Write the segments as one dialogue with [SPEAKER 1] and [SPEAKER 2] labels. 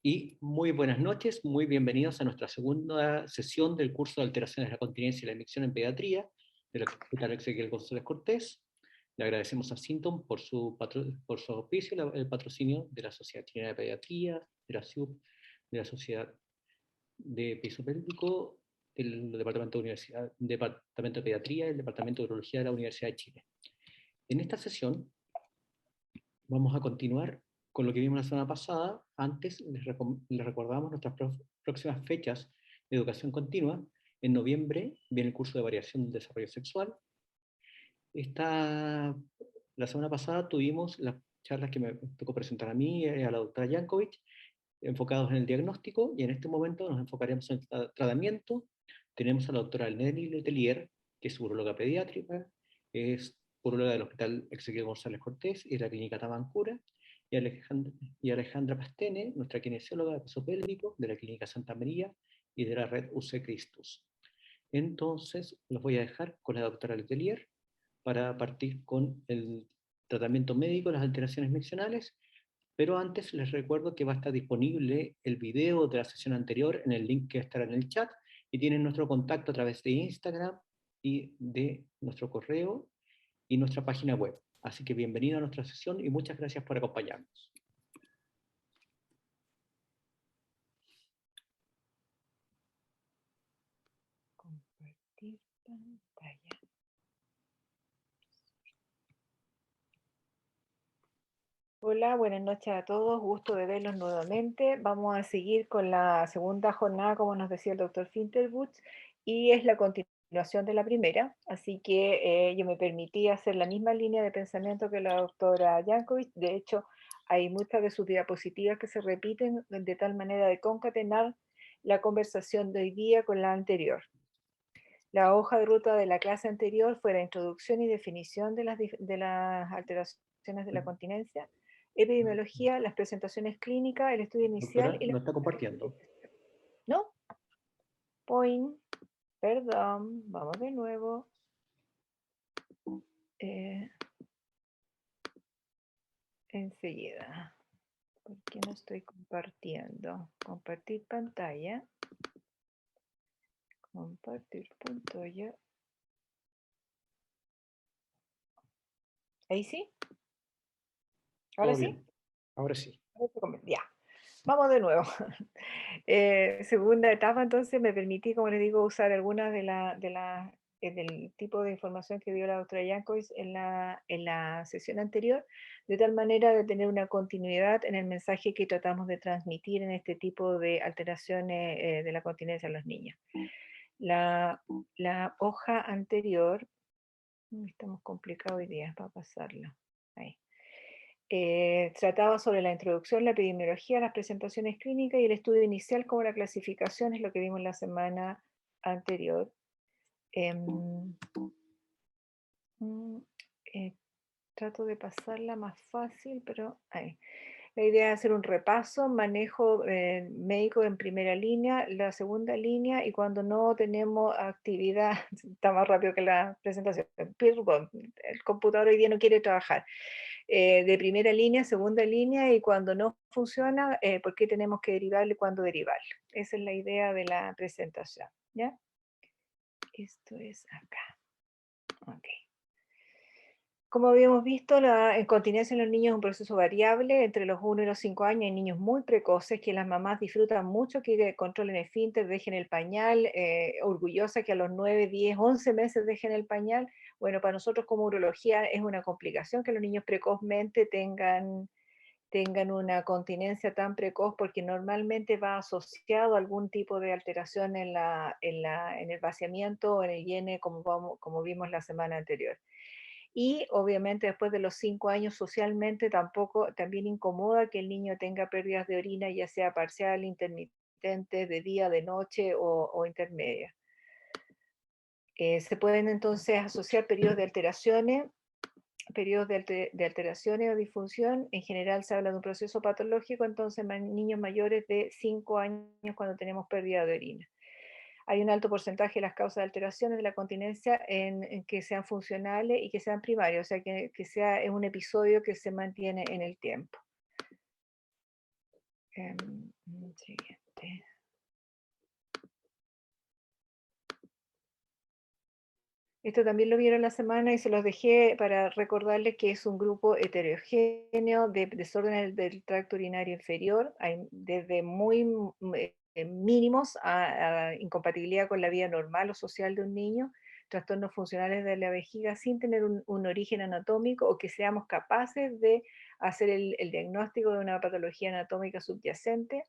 [SPEAKER 1] Y muy buenas noches, muy bienvenidos a nuestra segunda sesión del curso de alteraciones de la continencia y la elección en pediatría del Hospital Exequiel González Cortés. Le agradecemos a Sintom por por su auspicio, el patrocinio de la Sociedad Chilena de Pediatría, de la SIUP, de la Sociedad de Piso Pélvico, del Departamento de Pediatría y el Departamento de Urología de la Universidad de Chile. En esta sesión vamos a continuar con lo que vimos la semana pasada. Antes les recordamos nuestras próximas fechas de educación continua. En noviembre viene el curso de variación del desarrollo sexual. La semana pasada tuvimos las charlas que me tocó presentar a mí y a la doctora Jankovic, enfocados en el diagnóstico, y en este momento nos enfocaremos en el tratamiento. Tenemos a la doctora Nelly Letelier, que es urologa pediátrica, es uróloga del Hospital Exequiel González Cortés y de la Clínica Tabancura, y Alejandra Pastene, nuestra kinesióloga de peso pélvico de la Clínica Santa María y de la red UC Christus. Entonces, los voy a dejar con la doctora Letelier para partir con el tratamiento médico de las alteraciones miccionales, pero antes les recuerdo que va a estar disponible el video de la sesión anterior en el link que estará en el chat, y tienen nuestro contacto a través de Instagram y de nuestro correo y nuestra página web. Así que bienvenido a nuestra sesión y muchas gracias por acompañarnos.
[SPEAKER 2] Compartir pantalla. Hola, buenas noches a todos, gusto de verlos nuevamente. Vamos a seguir con la segunda jornada, como nos decía el doctor Finterbuch, y es la continuación de la primera, así que yo me permití hacer la misma línea de pensamiento que la doctora Jankovic. De hecho, hay muchas de sus diapositivas que se repiten de tal manera de concatenar la conversación de hoy día con la anterior. La hoja de ruta de la clase anterior fue la introducción y definición de las alteraciones de la continencia, epidemiología, las presentaciones clínicas, el estudio inicial
[SPEAKER 1] Doctora,
[SPEAKER 2] y
[SPEAKER 1] no
[SPEAKER 2] la...
[SPEAKER 1] está compartiendo.
[SPEAKER 2] ¿No? Point, perdón, vamos de nuevo. Enseguida. ¿Por qué no estoy compartiendo? Compartir pantalla. Compartir pantalla. ¿Ahí sí? ¿Ahora
[SPEAKER 1] Todo
[SPEAKER 2] sí?
[SPEAKER 1] bien. Ahora sí.
[SPEAKER 2] Ya, vamos de nuevo. Segunda etapa, entonces me permití, como les digo, usar algunas del tipo de información que dio la doctora Yankovic en la sesión anterior, de tal manera de tener una continuidad en el mensaje que tratamos de transmitir en este tipo de alteraciones de la continencia en los niños. La hoja anterior, estamos complicados hoy día para pasarla. Ahí. Trataba sobre la introducción, la epidemiología, las presentaciones clínicas y el estudio inicial como la clasificación, es lo que vimos la semana anterior. Trato de pasarla más fácil, pero ahí. La idea es hacer un repaso, manejo médico en primera línea, la segunda línea, y cuando no tenemos actividad, está más rápido que la presentación, perdón, el computador hoy día no quiere trabajar, de primera línea, segunda línea, y cuando no funciona, ¿por qué tenemos que derivarlo y cuándo derivarlo? Esa es la idea de la presentación, ¿ya? Esto es acá. Ok. Como habíamos visto, la incontinencia en los niños es un proceso variable. Entre los 1 y los 5 años hay niños muy precoces que las mamás disfrutan mucho, que controlen el esfínter, dejen el pañal, orgullosas que a los 9, 10, 11 meses dejen el pañal. Bueno, para nosotros como urología es una complicación que los niños precozmente tengan una continencia tan precoz, porque normalmente va asociado a algún tipo de alteración en el vaciamiento o en el hiene, como vimos la semana anterior. Y obviamente después de los 5 años socialmente también incomoda que el niño tenga pérdidas de orina, ya sea parcial, intermitente, de día, de noche o intermedia. Se pueden entonces asociar periodos de alteraciones o disfunción. En general se habla de un proceso patológico, entonces niños mayores de 5 años cuando tenemos pérdida de orina. Hay un alto porcentaje de las causas de alteraciones de la continencia en que sean funcionales y que sean primarias, o sea, que sea un episodio que se mantiene en el tiempo. Siguiente. Esto también lo vieron la semana y se los dejé para recordarles que es un grupo heterogéneo de desórdenes del tracto urinario inferior, hay desde muy mínimos a incompatibilidad con la vida normal o social de un niño, trastornos funcionales de la vejiga sin tener un origen anatómico o que seamos capaces de hacer el diagnóstico de una patología anatómica subyacente.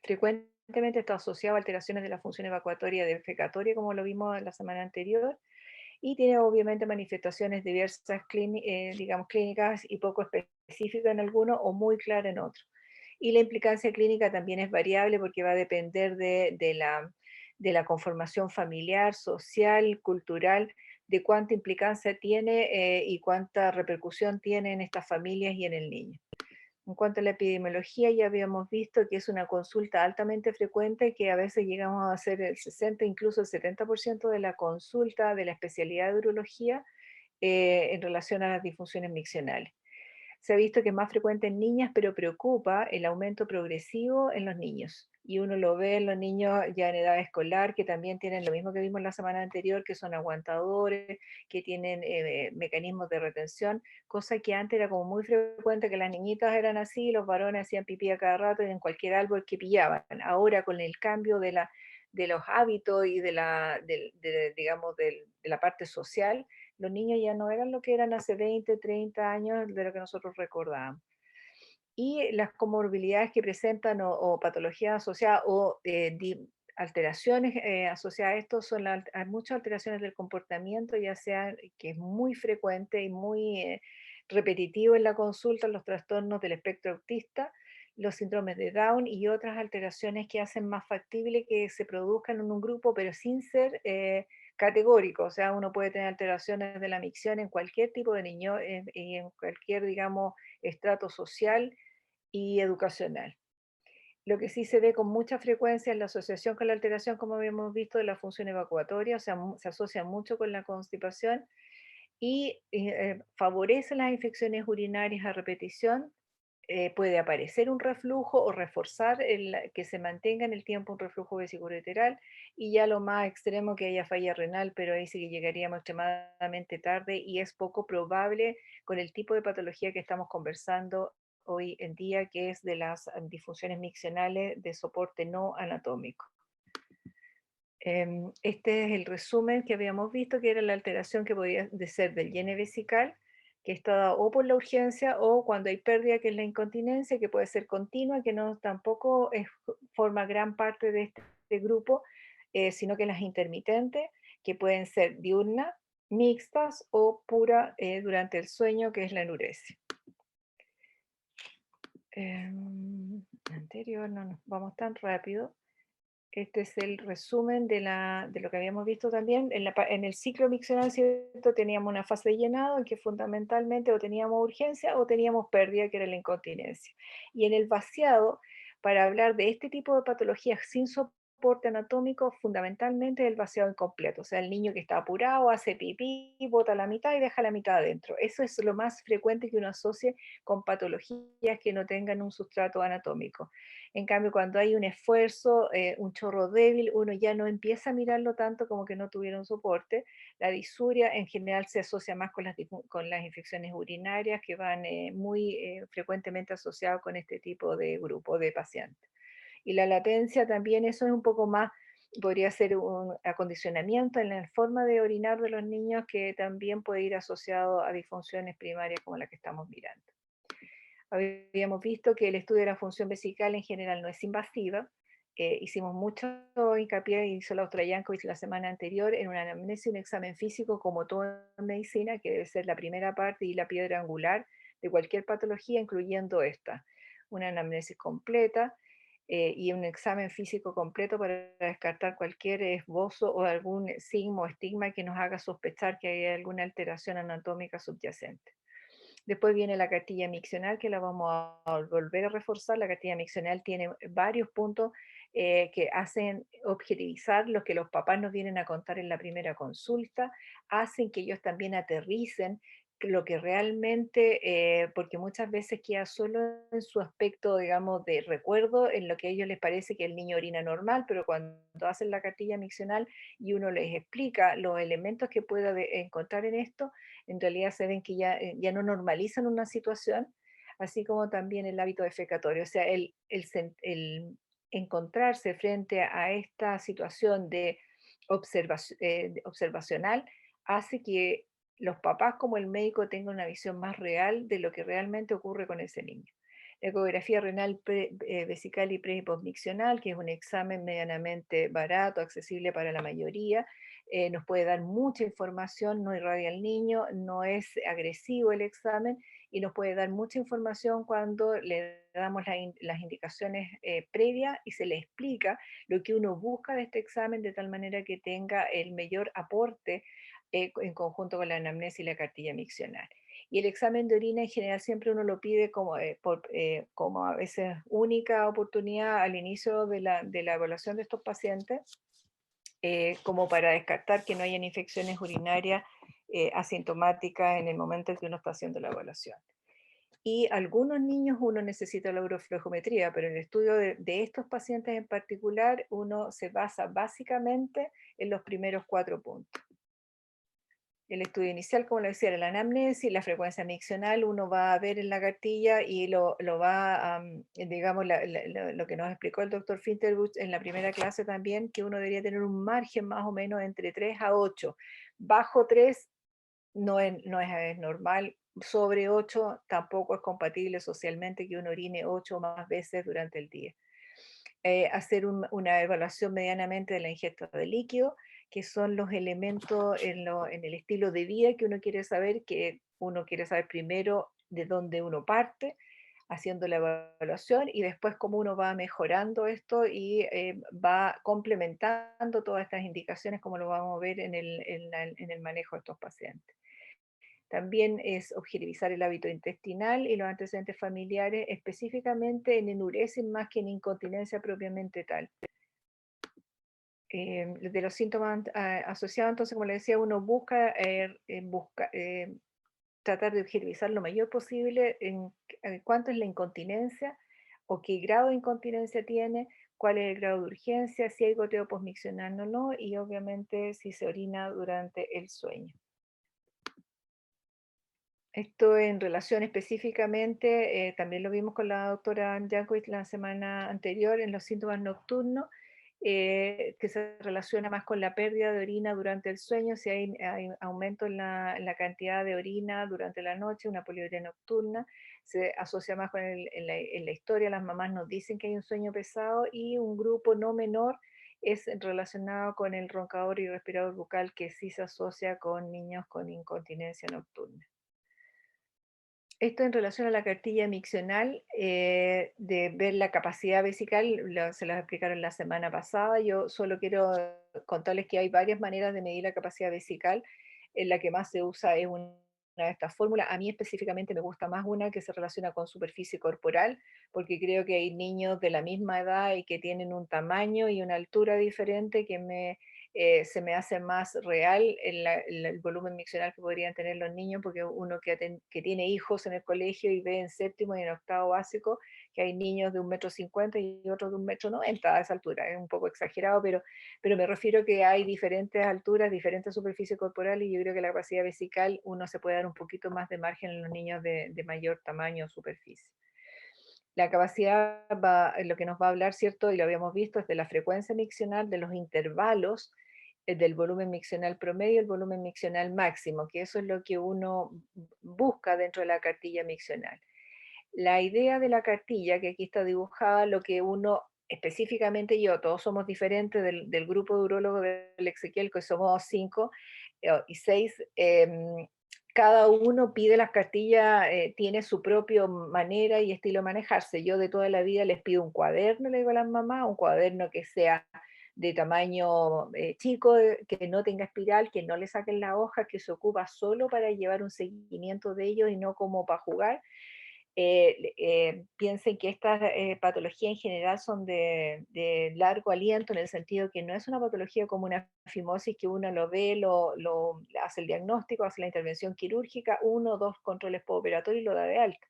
[SPEAKER 2] Frecuentemente está asociado a alteraciones de la función evacuatoria defecatoria, como lo vimos la semana anterior, y tiene obviamente manifestaciones diversas, digamos, clínicas y poco específicas en algunos o muy clara en otros. Y la implicancia clínica también es variable porque va a depender de la conformación familiar, social, cultural, de cuánta implicancia tiene y cuánta repercusión tiene en estas familias y en el niño. En cuanto a la epidemiología, ya habíamos visto que es una consulta altamente frecuente, que a veces llegamos a hacer el 60, incluso el 70% de la consulta de la especialidad de urología en relación a las disfunciones miccionales. Se ha visto que es más frecuente en niñas, pero preocupa el aumento progresivo en los niños. Y uno lo ve en los niños ya en edad escolar, que también tienen lo mismo que vimos la semana anterior, que son aguantadores, que tienen mecanismos de retención, cosa que antes era como muy frecuente que las niñitas eran así, los varones hacían pipí a cada rato en cualquier árbol que pillaban. Ahora con el cambio de los hábitos y digamos, de la parte social, los niños ya no eran lo que eran hace 20, 30 años de lo que nosotros recordábamos. Y las comorbilidades que presentan o patologías asociadas o alteraciones asociadas a esto son hay muchas alteraciones del comportamiento, ya sea que es muy frecuente y muy repetitivo en la consulta, los trastornos del espectro autista, los síndromes de Down y otras alteraciones que hacen más factible que se produzcan en un grupo, pero sin ser categórico. O sea, uno puede tener alteraciones de la micción en cualquier tipo de niño y en cualquier, digamos, estrato social y educacional. Lo que sí se ve con mucha frecuencia es la asociación con la alteración, como habíamos visto, de la función evacuatoria, o sea, se asocia mucho con la constipación y favorece las infecciones urinarias a repetición. Puede aparecer un reflujo o reforzar que se mantenga en el tiempo un reflujo vesicoureteral y ya lo más extremo que haya falla renal, pero ahí sí que llegaríamos extremadamente tarde y es poco probable con el tipo de patología que estamos conversando hoy en día, que es de las disfunciones miccionales de soporte no anatómico. Este es el resumen que habíamos visto, que era la alteración que podía ser del llene vesical, que está dado o por la urgencia o cuando hay pérdida, que es la incontinencia, que puede ser continua, que no tampoco forma gran parte de este grupo, sino que las intermitentes, que pueden ser diurnas, mixtas o pura durante el sueño, que es la enuresia. Anterior, no nos vamos tan rápido. Este es el resumen de lo que habíamos visto también. En el ciclo miccional, ¿cierto? Teníamos una fase de llenado en que fundamentalmente o teníamos urgencia o teníamos pérdida, que era la incontinencia. Y en el vaciado, para hablar de este tipo de patologías sin soporte anatómico, fundamentalmente el vaciado incompleto. O sea, el niño que está apurado, hace pipí, bota la mitad y deja la mitad adentro. Eso es lo más frecuente que uno asocie con patologías que no tengan un sustrato anatómico. En cambio, cuando hay un esfuerzo, un chorro débil, uno ya no empieza a mirarlo tanto como que no tuvieron soporte. La disuria en general se asocia más con las infecciones urinarias que van muy frecuentemente asociadas con este tipo de grupo de pacientes. Y la latencia también, eso es un poco más, podría ser un acondicionamiento en la forma de orinar de los niños que también puede ir asociado a disfunciones primarias como la que estamos mirando. Habíamos visto que el estudio de la función vesical en general no es invasiva. Hicimos mucho hincapié, hizo la doctora Yankovic la semana anterior, en una anamnesis y un examen físico, como todo en medicina, que debe ser la primera parte y la piedra angular de cualquier patología, incluyendo esta. Una anamnesis completa y un examen físico completo para descartar cualquier esbozo o algún signo o estigma que nos haga sospechar que hay alguna alteración anatómica subyacente. Después viene la cartilla miccional, que la vamos a volver a reforzar. La cartilla miccional tiene varios puntos que hacen objetivizar lo que los papás nos vienen a contar en la primera consulta, hacen que ellos también aterricen lo que realmente, porque muchas veces queda solo en su aspecto, digamos, de recuerdo, en lo que a ellos les parece que el niño orina normal, pero cuando hacen la cartilla miccional y uno les explica los elementos que pueda encontrar en esto, en realidad se ven que ya no normalizan una situación, así como también el hábito defecatorio. O sea, el encontrarse frente a esta situación de observacional hace que los papás como el médico tengan una visión más real de lo que realmente ocurre con ese niño. La ecografía renal vesical y pre y postmiccional, que es un examen medianamente barato, accesible para la mayoría, nos puede dar mucha información, no irradia al niño, no es agresivo el examen y nos puede dar mucha información cuando le damos las indicaciones previas y se le explica lo que uno busca de este examen de tal manera que tenga el mayor aporte en conjunto con la anamnesis y la cartilla miccional. Y el examen de orina en general siempre uno lo pide como a veces única oportunidad al inicio de la evaluación de estos pacientes, como para descartar que no hayan infecciones urinarias asintomáticas en el momento en que uno está haciendo la evaluación. Y algunos niños uno necesita la uroflejometría, pero en el estudio de estos pacientes en particular uno se basa básicamente en los primeros 4 puntos. El estudio inicial, como lo decía, era la anamnesis, la frecuencia miccional, uno va a ver en la cartilla y lo va a, digamos, lo que nos explicó el doctor Finterbuch en la primera clase también, que uno debería tener un margen más o menos entre 3 a 8. Bajo 3 no es normal, sobre 8 tampoco es compatible socialmente que uno orine 8 o más veces durante el día. Hacer una evaluación medianamente de la ingesta de líquido, que son los elementos en el estilo de vida que uno quiere saber primero de dónde uno parte, haciendo la evaluación y después cómo uno va mejorando esto y va complementando todas estas indicaciones como lo vamos a ver en el manejo de estos pacientes. También es objetivizar el hábito intestinal y los antecedentes familiares, específicamente en enuresis más que en incontinencia propiamente tal. De los síntomas asociados, entonces, como le decía, uno tratar de objetivizar lo mayor posible en cuánto es la incontinencia o qué grado de incontinencia tiene, cuál es el grado de urgencia, si hay goteo posmiccional o no, y obviamente si se orina durante el sueño. Esto en relación específicamente, también lo vimos con la doctora Jankovic la semana anterior en los síntomas nocturnos, que se relaciona más con la pérdida de orina durante el sueño, si hay aumento en la cantidad de orina durante la noche, una poliuria nocturna, se asocia más con en la historia, las mamás nos dicen que hay un sueño pesado y un grupo no menor es relacionado con el roncador y respirador bucal que sí se asocia con niños con incontinencia nocturna. Esto en relación a la cartilla miccional, de ver la capacidad vesical, se las explicaron la semana pasada. Yo solo quiero contarles que hay varias maneras de medir la capacidad vesical. La que más se usa es una de estas fórmulas. A mí específicamente me gusta más una que se relaciona con superficie corporal, porque creo que hay niños de la misma edad y que tienen un tamaño y una altura diferente que se me hace más real el volumen miccional que podrían tener los niños, porque uno que tiene hijos en el colegio y ve en séptimo y en octavo básico que hay niños de 1,50 m y otros de 1,90 m a esa altura. Es un poco exagerado, pero me refiero que hay diferentes alturas, diferentes superficies corporales, y yo creo que la capacidad vesical uno se puede dar un poquito más de margen en los niños de mayor tamaño o superficie. La capacidad, lo que nos va a hablar, ¿cierto? Y lo habíamos visto, es de la frecuencia miccional, de los intervalos, del volumen miccional promedio, el volumen miccional máximo, que eso es lo que uno busca dentro de la cartilla miccional. La idea de la cartilla, que aquí está dibujada, lo que uno, específicamente yo, todos somos diferentes del grupo de urólogos del Ezequiel, que somos 5 y 6, cada uno pide las cartillas, tiene su propia manera y estilo de manejarse. Yo de toda la vida les pido un cuaderno, le digo a las mamás, un cuaderno que sea de tamaño chico, que no tenga espiral, que no le saquen la hoja, que se ocupa solo para llevar un seguimiento de ellos y no como para jugar. piensen que estas patologías en general son de largo aliento, en el sentido que no es una patología como una fimosis que uno lo ve, lo hace el diagnóstico, hace la intervención quirúrgica, uno o dos controles postoperatorios y lo da de alta.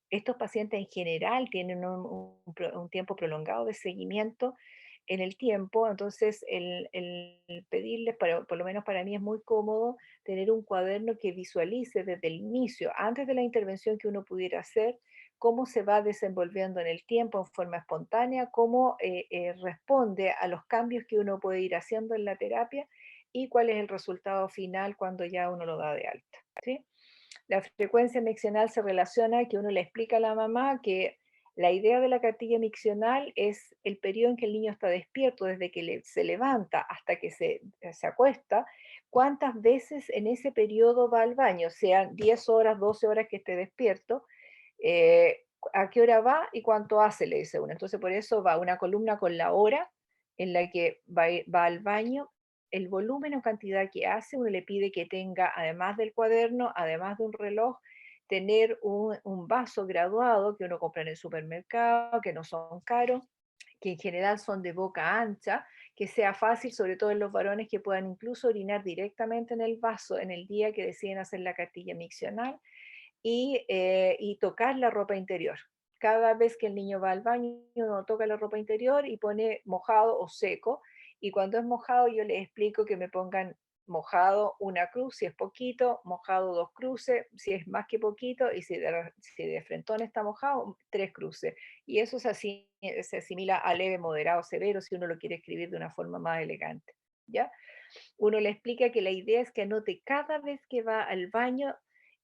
[SPEAKER 2] Estos pacientes en general tienen un tiempo prolongado de seguimiento en el tiempo, entonces el pedirles, por lo menos para mí es muy cómodo tener un cuaderno que visualice desde el inicio, antes de la intervención que uno pudiera hacer, cómo se va desenvolviendo en el tiempo en forma espontánea, cómo responde a los cambios que uno puede ir haciendo en la terapia y cuál es el resultado final cuando ya uno lo da de alta. ¿Sí? La frecuencia miccional se relaciona a que uno le explica a la mamá que la idea de la cartilla miccional es el periodo en que el niño está despierto, desde que se levanta hasta que se acuesta, cuántas veces en ese periodo va al baño, sean 10 horas, 12 horas que esté despierto, a qué hora va y cuánto hace, le dice uno. Entonces por eso va una columna con la hora en la que va al baño, el volumen o cantidad que hace, uno le pide que tenga, además del cuaderno, además de un reloj, tener un vaso graduado que uno compra en el supermercado, que no son caros, que en general son de boca ancha, que sea fácil, sobre todo en los varones, que puedan incluso orinar directamente en el vaso en el día que deciden hacer la cartilla miccional, y tocar la ropa interior. Cada vez que el niño va al baño, uno toca la ropa interior y pone mojado o seco. Y cuando es mojado, yo les explico que me pongan mojado una cruz, si es poquito, mojado dos cruces, si es más que poquito, y si de frentón está mojado, tres cruces. Y eso se asimila a leve, moderado, severo, si uno lo quiere escribir de una forma más elegante. ¿Ya? Uno le explica que la idea es que anote cada vez que va al baño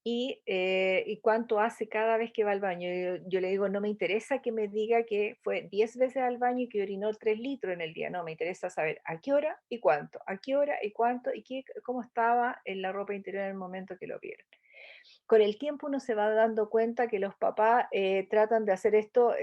[SPEAKER 2] y cuánto hace cada vez que va al baño. Yo le digo, no me interesa que me diga que fue 10 veces al baño y que orinó 3 litros en el día. No, me interesa saber a qué hora y cuánto, a qué hora y cuánto y cómo estaba en la ropa interior en el momento que lo vieron. Con el tiempo uno se va dando cuenta que los papás tratan de hacer esto,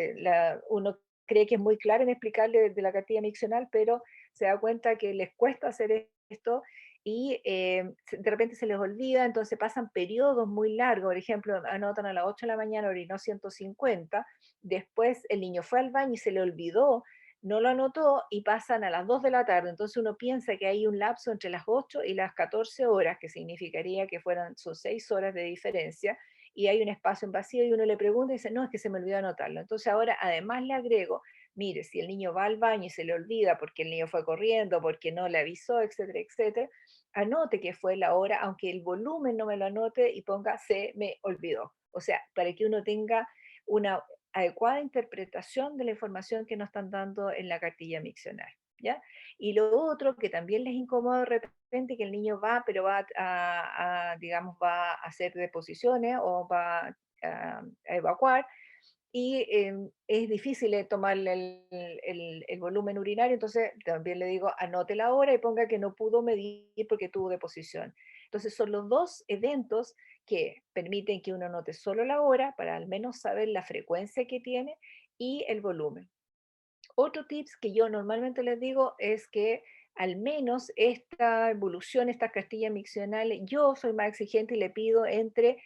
[SPEAKER 2] uno cree que es muy claro en explicarle de la cartilla miccional, pero se da cuenta que les cuesta hacer esto y de repente se les olvida, entonces pasan periodos muy largos, por ejemplo, anotan a las 8 de la mañana, orinó 150, después el niño fue al baño y se le olvidó, no lo anotó y pasan a las 2 de la tarde, entonces uno piensa que hay un lapso entre las 8 y las 14 horas, que significaría que son 6 horas de diferencia, y hay un espacio en vacío y uno le pregunta y dice, no, es que se me olvidó anotarlo. Entonces ahora además le agrego, mire, si el niño va al baño y se le olvida porque el niño fue corriendo, porque no le avisó, etcétera, etcétera, anote que fue la hora, aunque el volumen no me lo anote y ponga se me olvidó. O sea, para que uno tenga una adecuada interpretación de la información que nos están dando en la cartilla miccional. ¿Ya? Y lo otro que también les incomoda de repente, que el niño va, pero va digamos, va a hacer deposiciones o va a evacuar, y es difícil tomarle el volumen urinario, entonces también le digo, anote la hora y ponga que no pudo medir porque tuvo deposición. Entonces son los dos eventos que permiten que uno anote solo la hora para al menos saber la frecuencia que tiene y el volumen. Otro tips que yo normalmente les digo es que al menos esta evolución, estas castillas miccionales, yo soy más exigente y le pido entre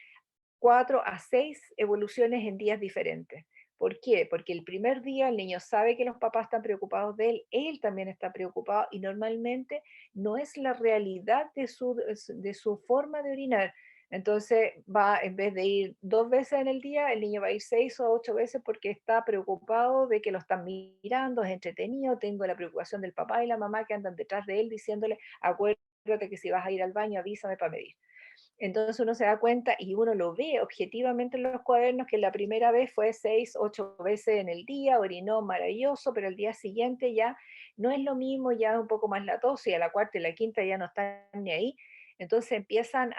[SPEAKER 2] 4 a 6 evoluciones en días diferentes. ¿Por qué? Porque el primer día el niño sabe que los papás están preocupados de él también está preocupado y normalmente no es la realidad de su forma de orinar. Entonces va, en vez de ir 2 veces en el día, el niño va a ir 6 o 8 veces porque está preocupado de que lo están mirando, es entretenido, tengo la preocupación del papá y la mamá que andan detrás de él diciéndole, acuérdate que si vas a ir al baño avísame para medir. Entonces uno se da cuenta y uno lo ve objetivamente en los cuadernos que la primera vez fue 6, 8 veces en el día, orinó maravilloso, pero el día siguiente ya no es lo mismo, ya es un poco más latoso y a la cuarta y la quinta ya no están ni ahí. Entonces empiezan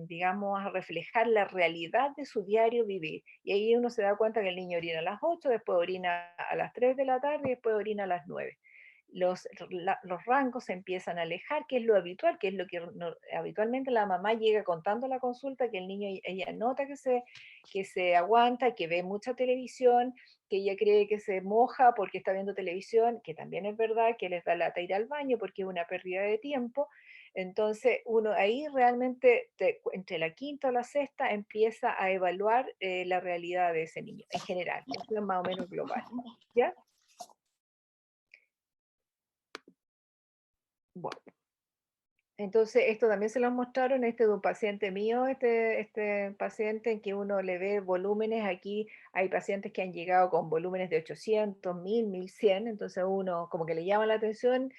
[SPEAKER 2] digamos, a reflejar la realidad de su diario vivir. Y ahí uno se da cuenta que el niño orina a las 8, después orina a las 3 de la tarde y después orina a las 9. Los rangos se empiezan a alejar, que es lo habitual, que es lo que habitualmente la mamá llega contando a la consulta, que el niño, ella nota que se aguanta, que ve mucha televisión, que ella cree que se moja porque está viendo televisión, que también es verdad que les da lata ir al baño porque es una pérdida de tiempo. Entonces, uno ahí realmente, entre la quinta o la sexta, empieza a evaluar la realidad de ese niño, en general. Eso es más o menos global. ¿Ya? Bueno. Entonces, esto también se lo mostraron, de un paciente mío, este paciente en que uno le ve volúmenes, aquí hay pacientes que han llegado con volúmenes de 800, 1000, 1100, entonces uno como que le llama la atención,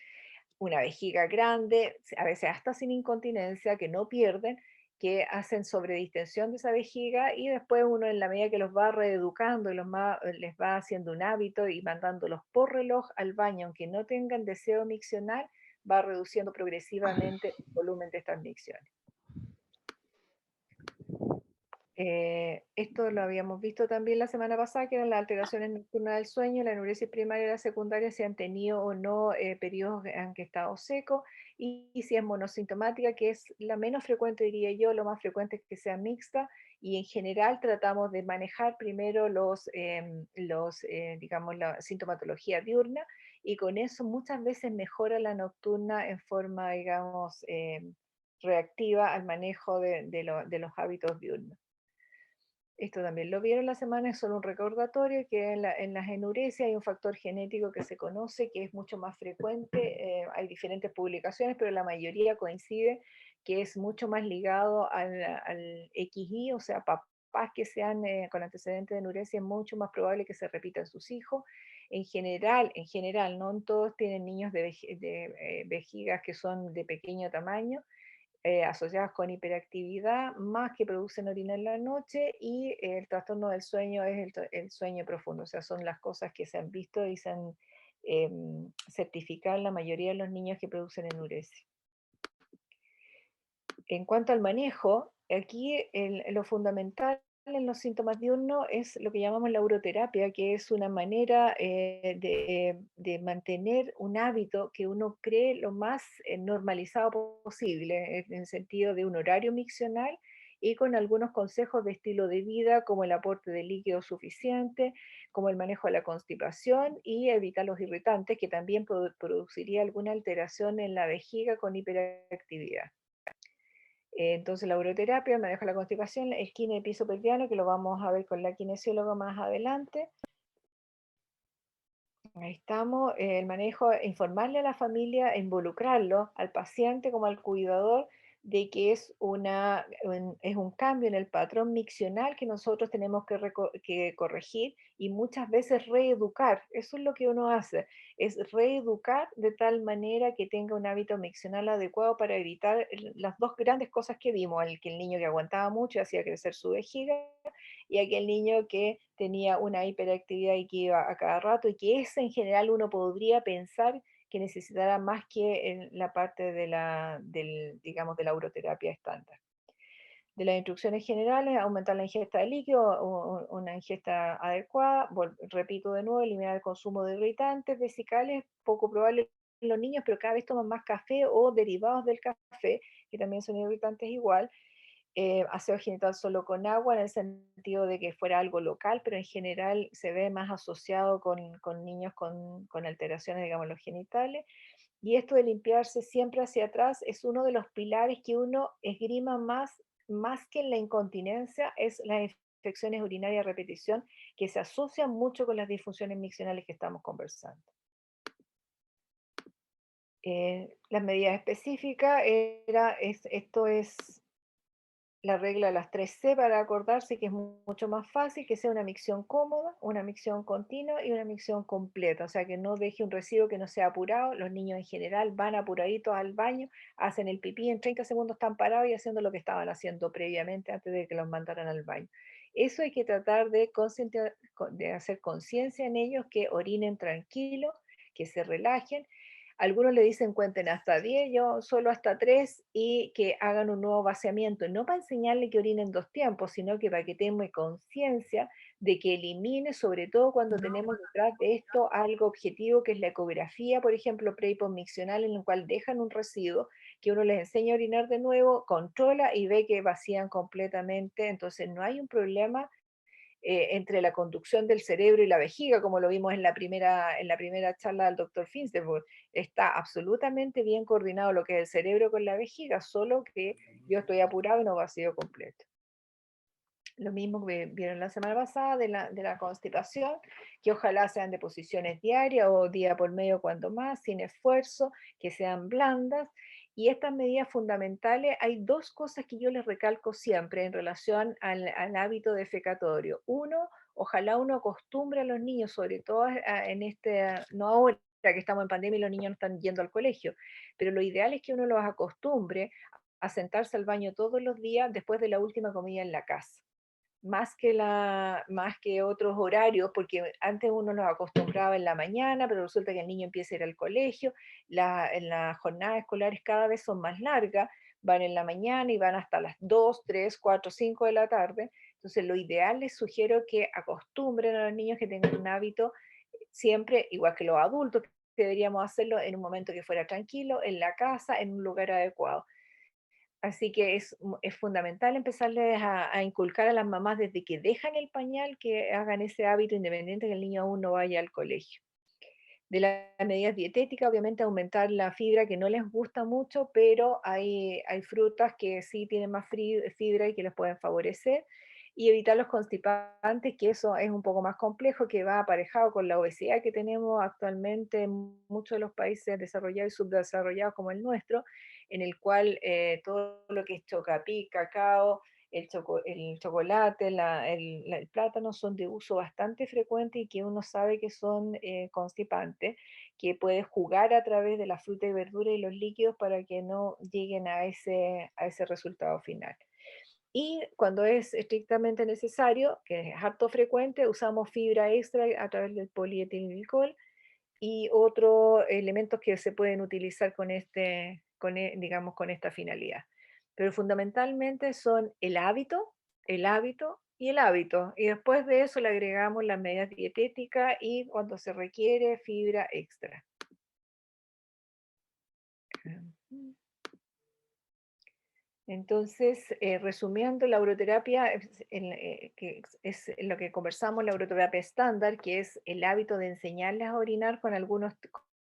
[SPEAKER 2] una vejiga grande, a veces hasta sin incontinencia, que no pierden, que hacen sobredistensión de esa vejiga y después uno en la medida que los va reeducando y les va haciendo un hábito y mandándolos por reloj al baño, aunque no tengan deseo miccional, va reduciendo progresivamente el volumen de estas micciones. Esto lo habíamos visto también la semana pasada, que eran las alteraciones nocturnas del sueño, la enuresis primaria y la secundaria, si han tenido o no periodos en que estado seco, y si es monosintomática, que es la menos frecuente, diría yo, lo más frecuente es que sea mixta, y en general tratamos de manejar primero digamos, la sintomatología diurna, y con eso muchas veces mejora la nocturna en forma, digamos, reactiva al manejo de los hábitos diurnos. Esto también lo vieron la semana, es solo un recordatorio que en las enuresis hay un factor genético que se conoce, que es mucho más frecuente. Hay diferentes publicaciones, pero la mayoría coincide que es mucho más ligado al XY, o sea, papás que sean con antecedentes de enuresia, es mucho más probable que se repita en sus hijos. En general, no en todos tienen niños de vejigas que son de pequeño tamaño, asociadas con hiperactividad, más que producen orina en la noche, y el trastorno del sueño es el sueño profundo. O sea, son las cosas que se han visto y se han certificado en la mayoría de los niños que producen enuresis. En cuanto al manejo, aquí lo fundamental en los síntomas diurnos es lo que llamamos la uroterapia, que es una manera de mantener un hábito que uno cree lo más normalizado posible, en el sentido de un horario miccional y con algunos consejos de estilo de vida, como el aporte de líquido suficiente, como el manejo de la constipación y evitar los irritantes, que también produciría alguna alteración en la vejiga con hiperactividad. Entonces, la uroterapia, el manejo de la constipación, el kine piso pelviano, que lo vamos a ver con la kinesióloga más adelante. Ahí estamos, el manejo, informarle a la familia, involucrarlo, al paciente como al cuidador, de que es un cambio en el patrón miccional que nosotros tenemos que corregir y muchas veces reeducar. Eso es lo que uno hace, es reeducar de tal manera que tenga un hábito miccional adecuado para evitar las dos grandes cosas que vimos, que el niño que aguantaba mucho y hacía crecer su vejiga, y aquel niño que tenía una hiperactividad y que iba a cada rato, y que ese en general uno podría pensar que necesitará más que en la parte digamos, de la uroterapia estándar. De las instrucciones generales, aumentar la ingesta de líquido, una ingesta adecuada, repito de nuevo, eliminar el consumo de irritantes vesicales, poco probable en los niños, pero cada vez toman más café o derivados del café, que también son irritantes igual. Aseo genital solo con agua, en el sentido de que fuera algo local, pero en general se ve más asociado con niños con alteraciones, digamos, los genitales. Y esto de limpiarse siempre hacia atrás es uno de los pilares que uno esgrima más que en la incontinencia, es las infecciones urinarias a repetición, que se asocian mucho con las disfunciones miccionales que estamos conversando. Las medidas específicas, esto es la regla de las 3C, para acordarse que es mucho más fácil que sea una micción cómoda, una micción continua y una micción completa, o sea, que no deje un residuo que no sea apurado. Los niños en general van apuraditos al baño, hacen el pipí, en 30 segundos están parados y haciendo lo que estaban haciendo previamente antes de que los mandaran al baño. Eso hay que tratar de hacer conciencia en ellos, que orinen tranquilos, que se relajen. Algunos le dicen cuenten hasta 10, yo solo hasta 3, y que hagan un nuevo vaciamiento, no para enseñarle que orinen 2 tiempos, sino que para que tenga conciencia de que elimine, sobre todo cuando tenemos detrás de esto algo objetivo, que es la ecografía, por ejemplo, pre y postmiccional, en el cual dejan un residuo, que uno les enseña a orinar de nuevo, controla y ve que vacían completamente. Entonces no hay un problema entre la conducción del cerebro y la vejiga, como lo vimos en la primera charla del doctor Finsterburg. Está absolutamente bien coordinado lo que es el cerebro con la vejiga, solo que yo estoy apurado y no vacío completo. Lo mismo que vieron la semana pasada de la constipación, que ojalá sean de posiciones diarias o día por medio cuando más, sin esfuerzo, que sean blandas. Y estas medidas fundamentales, hay dos cosas que yo les recalco siempre en relación al hábito defecatorio. Uno, ojalá uno acostumbre a los niños, sobre todo en no ahora que estamos en pandemia y los niños no están yendo al colegio, pero lo ideal es que uno los acostumbre a sentarse al baño todos los días después de la última comida en la casa más que otros horarios, porque antes uno los acostumbraba en la mañana, pero resulta que el niño empieza a ir al colegio, en las jornadas escolares cada vez son más largas, van en la mañana y van hasta las 2 3 4 5 de la tarde. Entonces, lo ideal les sugiero que acostumbren a los niños que tengan un hábito siempre, igual que los adultos, que deberíamos hacerlo en un momento que fuera tranquilo, en la casa, en un lugar adecuado. Así que es fundamental empezarles a inculcar a las mamás desde que dejan el pañal que hagan ese hábito independiente que el niño aún no vaya al colegio. De las medidas dietéticas, obviamente aumentar la fibra que no les gusta mucho, pero hay frutas que sí tienen más fibra y que les pueden favorecer. Y evitar los constipantes, que eso es un poco más complejo, que va aparejado con la obesidad que tenemos actualmente en muchos de los países desarrollados y subdesarrollados como el nuestro, en el cual todo lo que es chocapic, cacao, el chocolate, el plátano son de uso bastante frecuente y que uno sabe que son constipantes, que puede jugar a través de la fruta y verdura y los líquidos para que no lleguen a ese resultado final. Y cuando es estrictamente necesario, que es harto frecuente, usamos fibra extra a través del polietilenglicol y otros elementos que se pueden utilizar digamos, con esta finalidad. Pero fundamentalmente son el hábito y el hábito. Y después de eso le agregamos las medidas dietéticas y cuando se requiere fibra extra. Entonces, resumiendo, la uroterapia, que es lo que conversamos, la uroterapia estándar, que es el hábito de enseñarles a orinar con algunos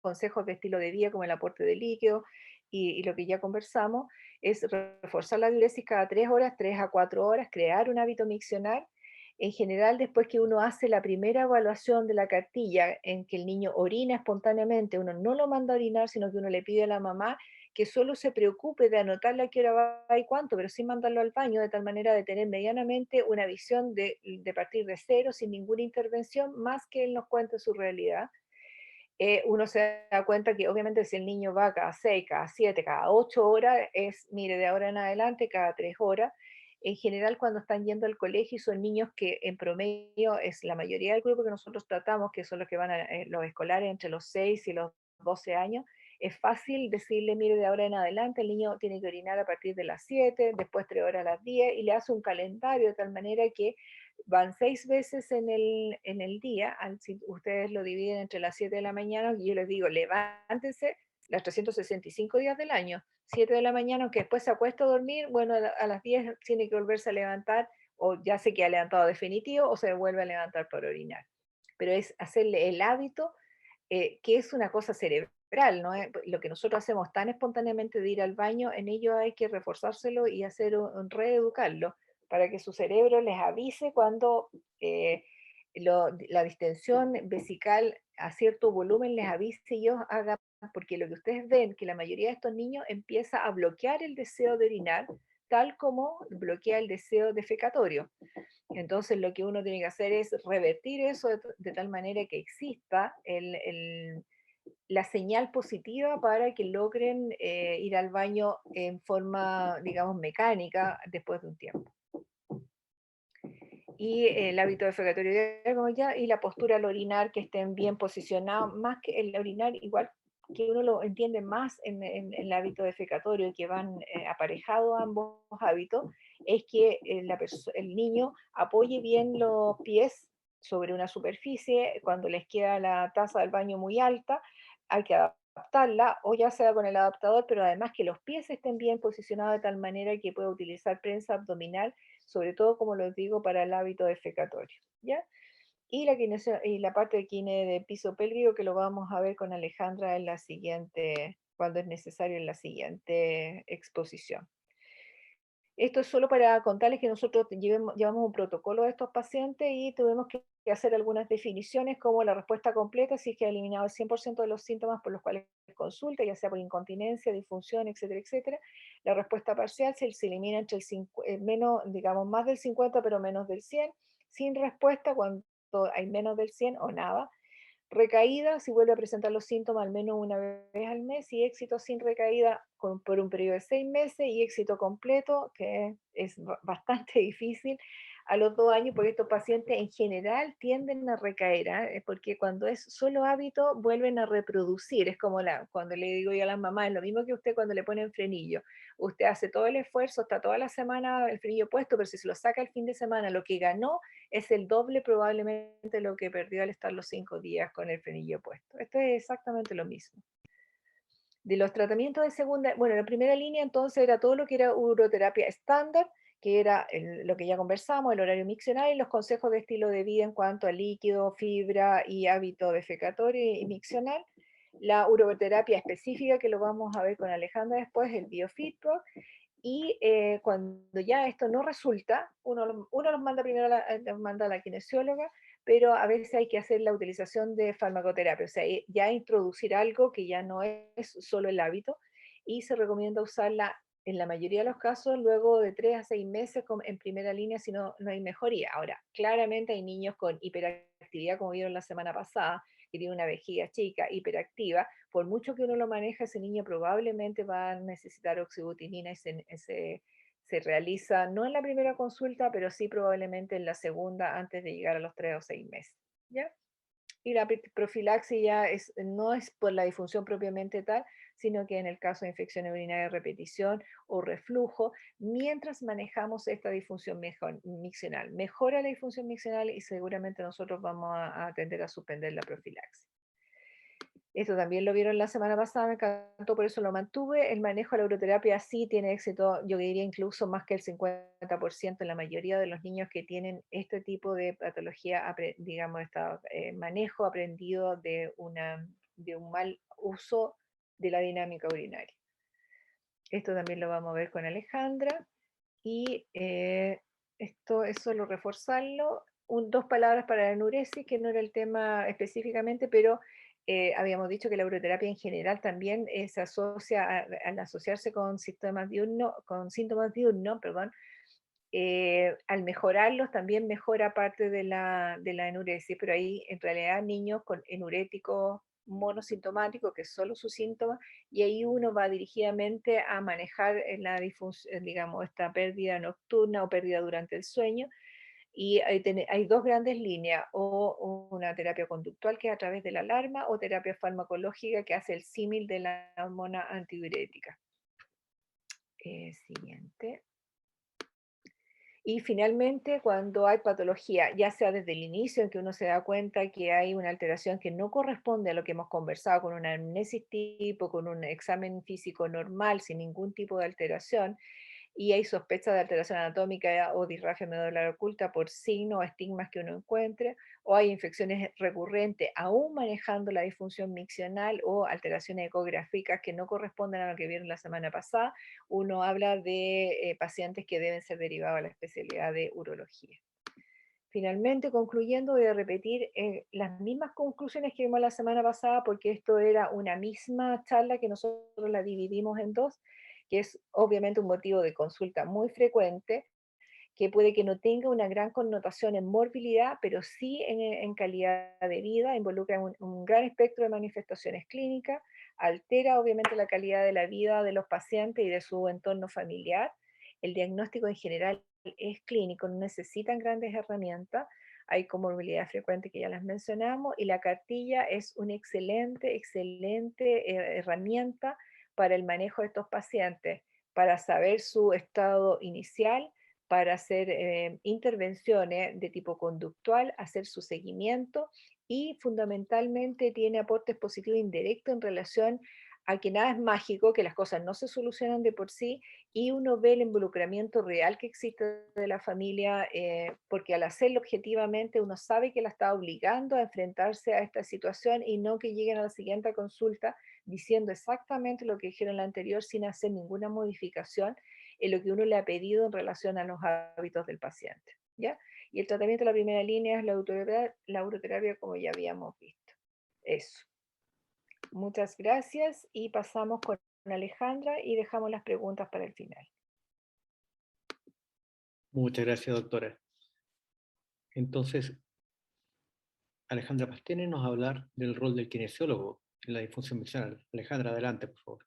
[SPEAKER 2] consejos de estilo de vida, como el aporte de líquido y lo que ya conversamos, es reforzar la diuresis cada 3 horas, 3 a 4 horas, crear un hábito miccional. En general, después que uno hace la primera evaluación de la cartilla en que el niño orina espontáneamente, uno no lo manda a orinar, sino que uno le pide a la mamá que solo se preocupe de anotarle a qué hora va y cuánto, pero sin mandarlo al baño, de tal manera de tener medianamente una visión de partir de cero, sin ninguna intervención, más que él nos cuente su realidad. Uno se da cuenta que obviamente si el niño va cada 6, cada 7, cada 8 horas, mire, de ahora en adelante, cada 3 horas. En general, cuando están yendo al colegio, son niños que en promedio es la mayoría del grupo que nosotros tratamos, que son los que van a los escolares entre los 6 y los 12 años. Es fácil decirle, mire, de ahora en adelante el niño tiene que orinar a partir de las 7, después 3 horas a las 10, y le hace un calendario de tal manera que van 6 veces en el día, si ustedes lo dividen entre las 7 de la mañana, y yo les digo, levántense las 365 días del año, 7 de la mañana, aunque después se acuesta a dormir, bueno, a las 10 tiene que volverse a levantar, o ya se queda levantado definitivo, o se vuelve a levantar para orinar. Pero es hacerle el hábito, que es una cosa cerebral, ¿no? Lo que nosotros hacemos tan espontáneamente de ir al baño, en ello hay que reforzárselo y hacer reeducarlo para que su cerebro les avise cuando la distensión vesical a cierto volumen les avise y ellos hagan, porque lo que ustedes ven, que la mayoría de estos niños empieza a bloquear el deseo de orinar, tal como bloquea el deseo defecatorio. Entonces lo que uno tiene que hacer es revertir eso de tal manera que exista la señal positiva para que logren ir al baño en forma, digamos, mecánica después de un tiempo. Y el hábito defecatorio como ya, y la postura al orinar, que estén bien posicionados, más que el orinar, igual que uno lo entiende más en el hábito defecatorio y que van aparejados ambos hábitos, es que el niño apoye bien los pies sobre una superficie. Cuando les queda la taza del baño muy alta, hay que adaptarla, o ya sea con el adaptador, pero además que los pies estén bien posicionados de tal manera que pueda utilizar prensa abdominal sobre todo, como les digo, para el hábito defecatorio, ¿ya? Y la parte de kine de piso pélvico que lo vamos a ver con Alejandra en la siguiente, cuando es necesario en la siguiente exposición. Esto es solo para contarles que nosotros llevamos un protocolo de estos pacientes y tuvimos que hacer algunas definiciones como la respuesta completa, si es que ha eliminado el 100% de los síntomas por los cuales consulta, ya sea por incontinencia, disfunción, etcétera, etcétera. La respuesta parcial se elimina entre menos, digamos, más del 50 pero menos del 100. Sin respuesta cuando hay menos del 100 o nada. Recaída, si vuelve a presentar los síntomas al menos una vez al mes, y éxito sin recaída por un periodo de 6 meses, y éxito completo, que es bastante difícil, a los 2 años, porque estos pacientes en general tienden a recaer, ¿ah? Porque cuando es solo hábito, vuelven a reproducir. Es como cuando le digo yo a las mamás, es lo mismo que usted cuando le ponen frenillo. Usted hace todo el esfuerzo, está toda la semana el frenillo puesto, pero si se lo saca el fin de semana, lo que ganó es el doble probablemente lo que perdió al estar los 5 días con el frenillo puesto. Esto es exactamente lo mismo. De los tratamientos de segunda, bueno, la primera línea entonces era todo lo que era uroterapia estándar, que era lo que ya conversamos, el horario miccional y los consejos de estilo de vida en cuanto a líquido, fibra y hábito defecatorio y miccional. La uroterapia específica, que lo vamos a ver con Alejandra después, el biofeedback, y cuando ya esto no resulta, uno los manda primero los manda a la kinesióloga, pero a veces hay que hacer la utilización de farmacoterapia, o sea, ya introducir algo que ya no es solo el hábito, y se recomienda usarla en la mayoría de los casos luego de 3 a 6 meses en primera línea si no hay mejoría. Ahora, claramente hay niños con hiperactividad, como vieron la semana pasada, que tiene una vejiga chica, hiperactiva. Por mucho que uno lo maneje, ese niño probablemente va a necesitar oxibutinina y se realiza no en la primera consulta, pero sí probablemente en la segunda antes de llegar a los 3 o 6 meses. ¿Ya? Y la profilaxis ya no es por la disfunción propiamente tal, sino que en el caso de infección urinaria de repetición o reflujo, mientras manejamos esta disfunción miccional. Mejora la disfunción miccional y seguramente nosotros vamos a tender a suspender la profilaxis. Esto también lo vieron la semana pasada, me encantó, por eso lo mantuve. El manejo de la uroterapia sí tiene éxito, yo diría incluso más que el 50% en la mayoría de los niños que tienen este tipo de patología, digamos, manejo aprendido de un mal uso de la dinámica urinaria. Esto también lo vamos a ver con Alejandra. Y esto es solo reforzarlo. 2 palabras para la enuresis, que no era el tema específicamente, pero habíamos dicho que la uroterapia en general también se asocia, al asociarse con síntomas diurnos, perdón, al mejorarlos también mejora parte de la enuresis, pero ahí en realidad niños con enuréticos monosintomáticos, que es solo su síntoma, y ahí uno va dirigidamente a manejar digamos, esta pérdida nocturna o pérdida durante el sueño, y hay 2 grandes líneas, o una terapia conductual que es a través de la alarma, o terapia farmacológica que hace el símil de la hormona antidiurética. Siguiente. Y finalmente, cuando hay patología, ya sea desde el inicio en que uno se da cuenta que hay una alteración que no corresponde a lo que hemos conversado, con una amnesis tipo, con un examen físico normal, sin ningún tipo de alteración, y hay sospecha de alteración anatómica o disrafia medular oculta por signos o estigmas que uno encuentre, o hay infecciones recurrentes aún manejando la disfunción miccional o alteraciones ecográficas que no corresponden a lo que vieron la semana pasada, uno habla de pacientes que deben ser derivados a la especialidad de urología. Finalmente, concluyendo, voy a repetir las mismas conclusiones que vimos la semana pasada, porque esto era una misma charla que nosotros la dividimos en dos, que es obviamente un motivo de consulta muy frecuente, que puede que no tenga una gran connotación en morbilidad, pero sí en calidad de vida, involucra un gran espectro de manifestaciones clínicas, altera obviamente la calidad de la vida de los pacientes y de su entorno familiar. El diagnóstico en general es clínico, no necesitan grandes herramientas, hay comorbilidad frecuente que ya las mencionamos, y la cartilla es una excelente herramienta para el manejo de estos pacientes, para saber su estado inicial, para hacer intervenciones de tipo conductual, hacer su seguimiento, y fundamentalmente tiene aportes positivos indirectos en relación a que nada es mágico, que las cosas no se solucionan de por sí, y uno ve el involucramiento real que existe de la familia, porque al hacerlo objetivamente uno sabe que la está obligando a enfrentarse a esta situación y no que lleguen a la siguiente consulta diciendo exactamente lo que dijeron en la anterior sin hacer ninguna modificación en lo que uno le ha pedido en relación a los hábitos del paciente, ¿ya? Y el tratamiento de la primera línea es la uroterapia como ya habíamos visto. Eso. Muchas gracias y pasamos con Alejandra y dejamos las preguntas para el final.
[SPEAKER 1] Muchas gracias, doctora. Entonces, Alejandra Pastene nos va a hablar del rol del kinesiólogo en la disfunción miccional. Alejandra, adelante, por favor.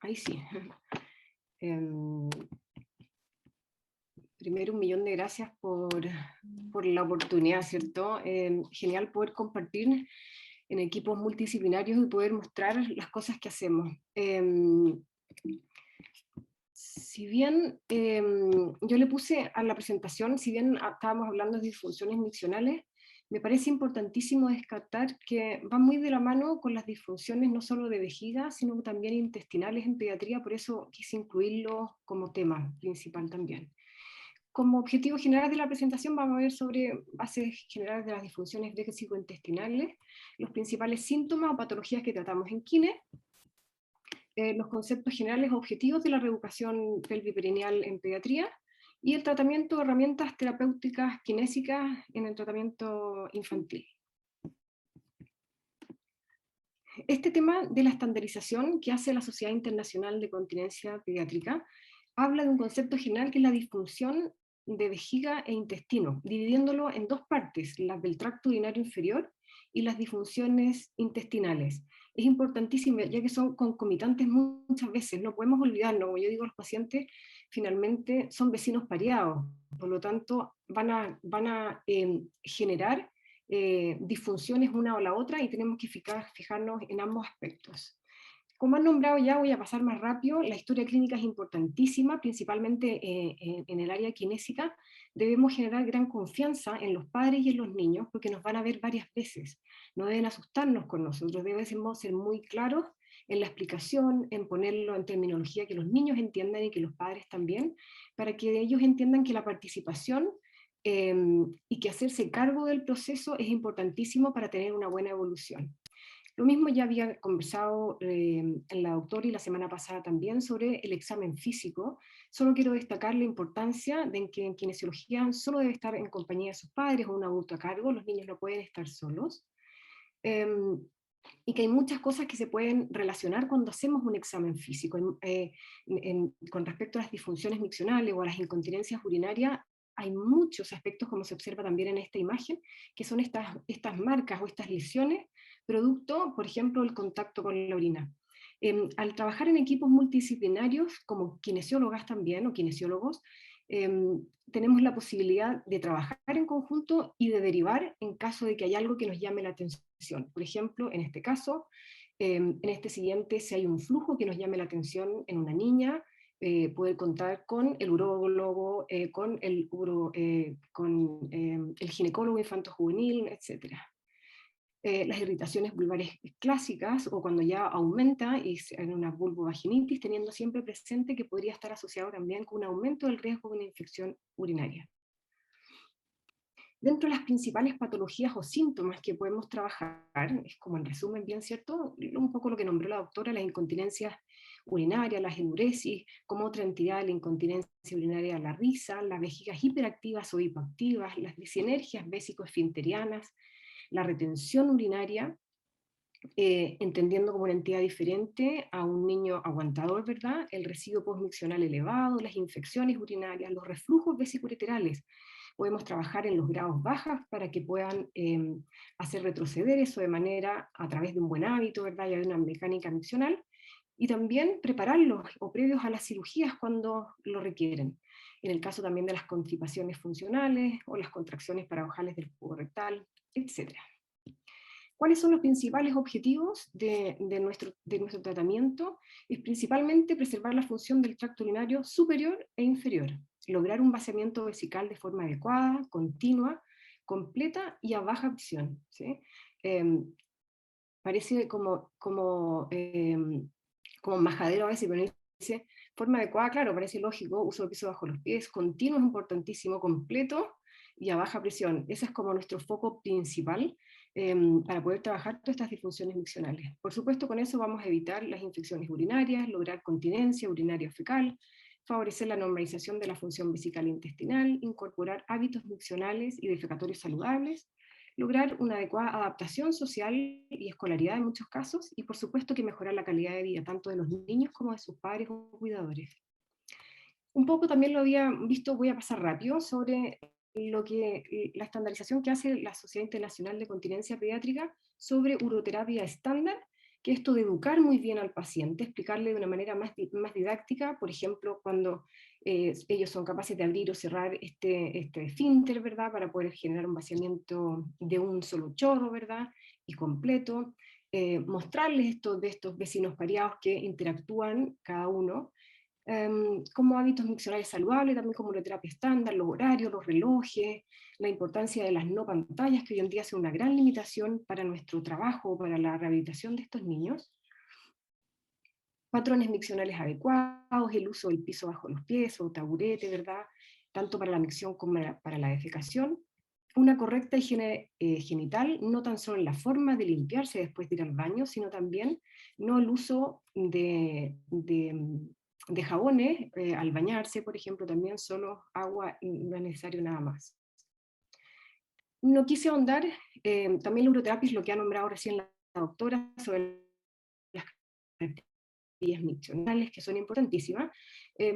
[SPEAKER 3] Ahí sí. Primero, 1.000.000 de gracias por la oportunidad, ¿cierto? Genial poder compartir en equipos multidisciplinarios y poder mostrar las cosas que hacemos. Si bien yo le puse a la presentación, si bien estábamos hablando de disfunciones miccionales, me parece importantísimo descartar que va muy de la mano con las disfunciones no solo de vejiga, sino también intestinales en pediatría, por eso quise incluirlo como tema principal también. Como objetivo general de la presentación vamos a ver sobre bases generales de las disfunciones intestinales, los principales síntomas o patologías que tratamos en kine, los conceptos generales objetivos de la reeducación pelviperineal en pediatría y el tratamiento de herramientas terapéuticas kinésicas en el tratamiento infantil. Este tema de la estandarización que hace la Sociedad Internacional de Continencia Pediátrica habla de un concepto general que es la disfunción de vejiga e intestino, dividiéndolo en dos partes, las del tracto urinario inferior y las disfunciones intestinales. Es importantísimo, ya que son concomitantes muchas veces, no podemos olvidarlo, como yo digo a los pacientes, finalmente son vecinos pareados, por lo tanto van a generar disfunciones una o la otra y tenemos que fijarnos en ambos aspectos. Como han nombrado ya, voy a pasar más rápido, la historia clínica es importantísima, principalmente en el área kinésica. Debemos generar gran confianza en los padres y en los niños, porque nos van a ver varias veces. No deben asustarnos con nosotros, debemos ser muy claros en la explicación, en ponerlo en terminología que los niños entiendan y que los padres también, para que ellos entiendan que la participación y que hacerse cargo del proceso es importantísimo para tener una buena evolución. Lo mismo ya había conversado en la doctora y la semana pasada también sobre el examen físico. Solo quiero destacar la importancia de que en kinesiología solo debe estar en compañía de sus padres o un adulto a cargo, los niños no pueden estar solos. Y que hay muchas cosas que se pueden relacionar cuando hacemos un examen físico. Con respecto a las disfunciones miccionales o a las incontinencias urinarias, hay muchos aspectos, como se observa también en esta imagen, que son estas marcas o estas lesiones, producto, por ejemplo, del contacto con la orina. Al trabajar en equipos multidisciplinarios, como kinesiólogas también, o kinesiólogos, tenemos la posibilidad de trabajar en conjunto y de derivar en caso de que haya algo que nos llame la atención. Por ejemplo, en este caso, en este siguiente, si hay un flujo que nos llame la atención en una niña, poder contar con el urólogo, con el ginecólogo infanto-juvenil, etc. Las irritaciones vulvares clásicas, o cuando ya aumenta y en una vulvovaginitis, teniendo siempre presente que podría estar asociado también con un aumento del riesgo de una infección urinaria. Dentro de las principales patologías o síntomas que podemos trabajar, es como en resumen bien cierto, un poco lo que nombró la doctora, las incontinencias urinarias, las enuresis, como otra entidad, la incontinencia urinaria, la risa, las vejigas hiperactivas o hipoactivas, las disinergias vésico-esfinterianas, la retención urinaria, entendiendo como una entidad diferente a un niño aguantador, ¿verdad? El residuo postmiccional elevado, las infecciones urinarias, los reflujos vesicoureterales. Podemos trabajar en los grados bajos para que puedan hacer retroceder eso de manera a través de un buen hábito, ¿verdad? Y de una mecánica miccional. Y también prepararlos o previos a las cirugías cuando lo requieren. En el caso también de las constipaciones funcionales o las contracciones paradojales del cubo rectal, etc. ¿Cuáles son los principales objetivos de nuestro tratamiento? Es principalmente preservar la función del tracto urinario superior e inferior, lograr un vaciamiento vesical de forma adecuada, continua, completa y a baja presión, ¿sí? Parece como majadero a veces, pero dice, forma adecuada, claro, parece lógico, uso de piso bajo los pies, continuo es importantísimo, completo y a baja presión. Ese es como nuestro foco principal para poder trabajar todas estas disfunciones miccionales. Por supuesto, con eso vamos a evitar las infecciones urinarias, lograr continencia urinaria fecal, favorecer la normalización de la función vesical intestinal, incorporar hábitos miccionales y defecatorios saludables, lograr una adecuada adaptación social y escolaridad en muchos casos, y por supuesto que mejorar la calidad de vida tanto de los niños como de sus padres o cuidadores. Un poco también lo había visto, voy a pasar rápido, sobre la estandarización que hace la Sociedad Internacional de Continencia Pediátrica sobre uroterapia estándar, que esto de educar muy bien al paciente, explicarle de una manera más didáctica, por ejemplo, cuando ellos son capaces de abrir o cerrar este esfínter, ¿verdad?, para poder generar un vaciamiento de un solo chorro, ¿verdad?, y completo, mostrarles esto de estos vecinos pareados que interactúan cada uno, como hábitos miccionales saludables, también como uroterapia estándar, los horarios, los relojes, la importancia de las no pantallas, que hoy en día son una gran limitación para nuestro trabajo, para la rehabilitación de estos niños, patrones miccionales adecuados, el uso del piso bajo los pies o taburete, ¿verdad?, tanto para la micción como para la defecación, una correcta higiene genital, no tan solo en la forma de limpiarse después de ir al baño, sino también no el uso de jabones al bañarse, por ejemplo, también solo agua, no es necesario nada más. No quise ahondar, también la uroterapia es lo que ha nombrado recién la doctora, sobre las características miccionales, que son importantísimas.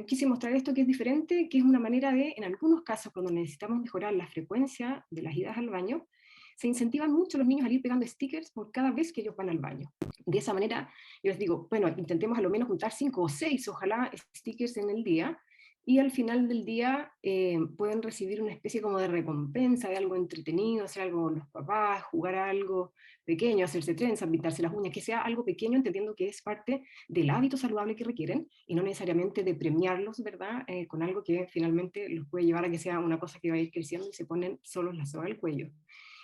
[SPEAKER 3] Quise mostrar esto que es diferente, que es una manera de, en algunos casos, cuando necesitamos mejorar la frecuencia de las idas al baño, se incentivan mucho los niños a ir pegando stickers por cada vez que ellos van al baño. De esa manera, yo les digo, bueno, intentemos a lo menos juntar 5 o 6, ojalá, stickers en el día, y al final del día pueden recibir una especie como de recompensa, de algo entretenido, hacer algo con los papás, jugar algo pequeño, hacerse trenzas, pintarse las uñas, que sea algo pequeño, entendiendo que es parte del hábito saludable que requieren, y no necesariamente de premiarlos, ¿verdad?, con algo que finalmente los puede llevar a que sea una cosa que va a ir creciendo y se ponen solos la soga al cuello.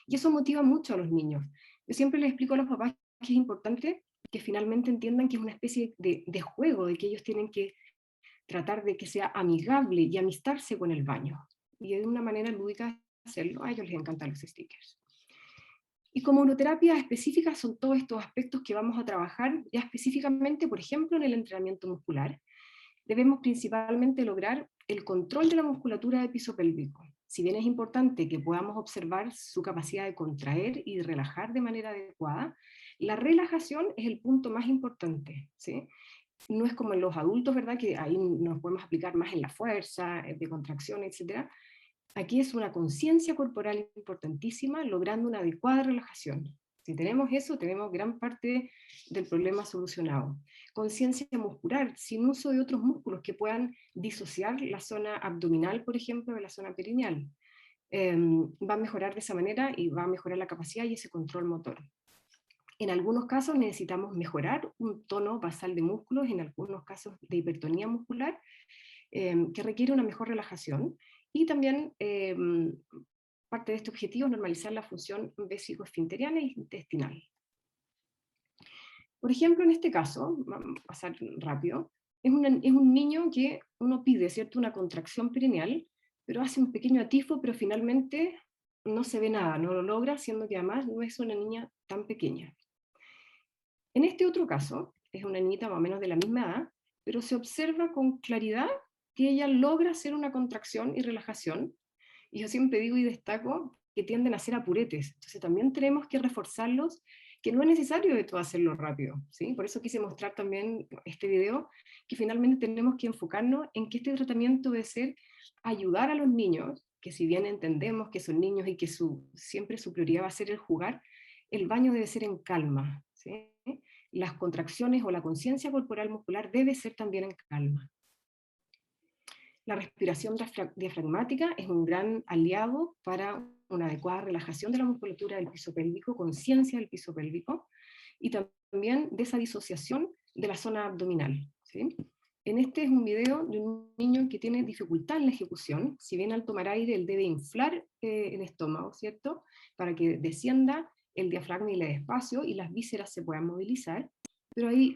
[SPEAKER 3] Y eso motiva mucho a los niños. Yo siempre les explico a los papás que es importante que finalmente entiendan que es una especie de juego, de que ellos tienen que tratar de que sea amigable y amistarse con el baño. Y de una manera lúdica de hacerlo, a ellos les encantan los stickers. Y como uroterapia específica son todos estos aspectos que vamos a trabajar ya específicamente, por ejemplo, en el entrenamiento muscular. Debemos principalmente lograr el control de la musculatura del piso pélvico. Si bien es importante que podamos observar su capacidad de contraer y de relajar de manera adecuada, la relajación es el punto más importante, ¿sí? No es como en los adultos, ¿verdad?, que ahí nos podemos aplicar más en la fuerza, de contracción, etc. Aquí es una conciencia corporal importantísima, logrando una adecuada relajación. Si tenemos eso, tenemos gran parte del problema solucionado. Conciencia muscular, sin uso de otros músculos que puedan disociar la zona abdominal, por ejemplo, de la zona perineal. Va a mejorar de esa manera y va a mejorar la capacidad y ese control motor. En algunos casos necesitamos mejorar un tono basal de músculos, en algunos casos de hipertonía muscular, que requiere una mejor relajación. Y también parte de este objetivo es normalizar la función vesico-esfinteriana e intestinal. Por ejemplo, en este caso, vamos a pasar rápido, es un niño que uno pide, ¿cierto?, una contracción perineal, pero hace un pequeño atisbo, pero finalmente no se ve nada, no lo logra, siendo que además no es una niña tan pequeña. En este otro caso, es una niñita más o menos de la misma edad, pero se observa con claridad que ella logra hacer una contracción y relajación, y yo siempre digo y destaco que tienden a ser apuretes, entonces también tenemos que reforzarlos, que no es necesario de todo hacerlo rápido, ¿sí? Por eso quise mostrar también este video, que finalmente tenemos que enfocarnos en que este tratamiento debe ser ayudar a los niños, que si bien entendemos que son niños y que siempre su prioridad va a ser el jugar, el baño debe ser en calma, ¿sí? Las contracciones o la conciencia corporal muscular debe ser también en calma. La respiración diafragmática es un gran aliado para una adecuada relajación de la musculatura del piso pélvico, conciencia del piso pélvico, y también de esa disociación de la zona abdominal, ¿sí? En este es un video de un niño que tiene dificultad en la ejecución. Si bien al tomar aire, él debe inflar el estómago, ¿cierto? Para que descienda el diafragma y el espacio y las vísceras se puedan movilizar. Pero hay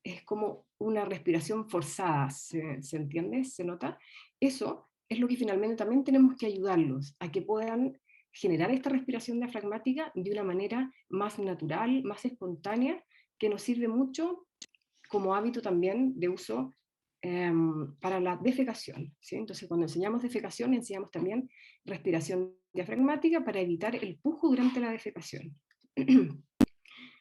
[SPEAKER 3] es como una respiración forzada, ¿se entiende? ¿Se nota? Eso es lo que finalmente también tenemos que ayudarlos a que puedan generar esta respiración diafragmática de una manera más natural, más espontánea, que nos sirve mucho como hábito también de uso para la defecación, ¿sí? Entonces, cuando enseñamos defecación, enseñamos también respiración diafragmática para evitar el pujo durante la defecación.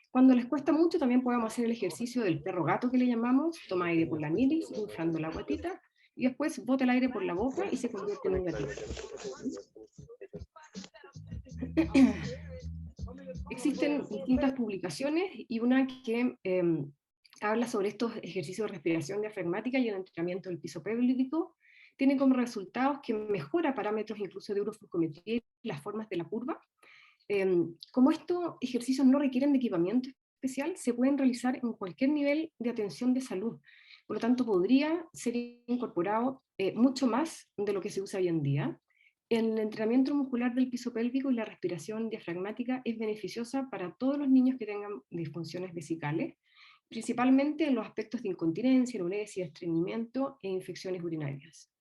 [SPEAKER 3] Cuando les cuesta mucho, también podemos hacer el ejercicio del perro gato que le llamamos, toma aire por la nariz, inflando la guatita, y después bota el aire por la boca y se convierte en un gatito. Existen distintas publicaciones y una que habla sobre estos ejercicios de respiración diafragmática y el entrenamiento del piso pélvico. Tiene como resultados que mejora parámetros incluso de uroflexometría y las formas de la curva. Como estos ejercicios no requieren de equipamiento especial, se pueden realizar en cualquier nivel de atención de salud. Por lo tanto, podría ser incorporado mucho más de lo que se usa hoy en día. El entrenamiento muscular del piso pélvico y la respiración diafragmática es beneficiosa para todos los niños que tengan disfunciones vesicales, principalmente en los aspectos de incontinencia, enuresia, estreñimiento e infecciones urinarias.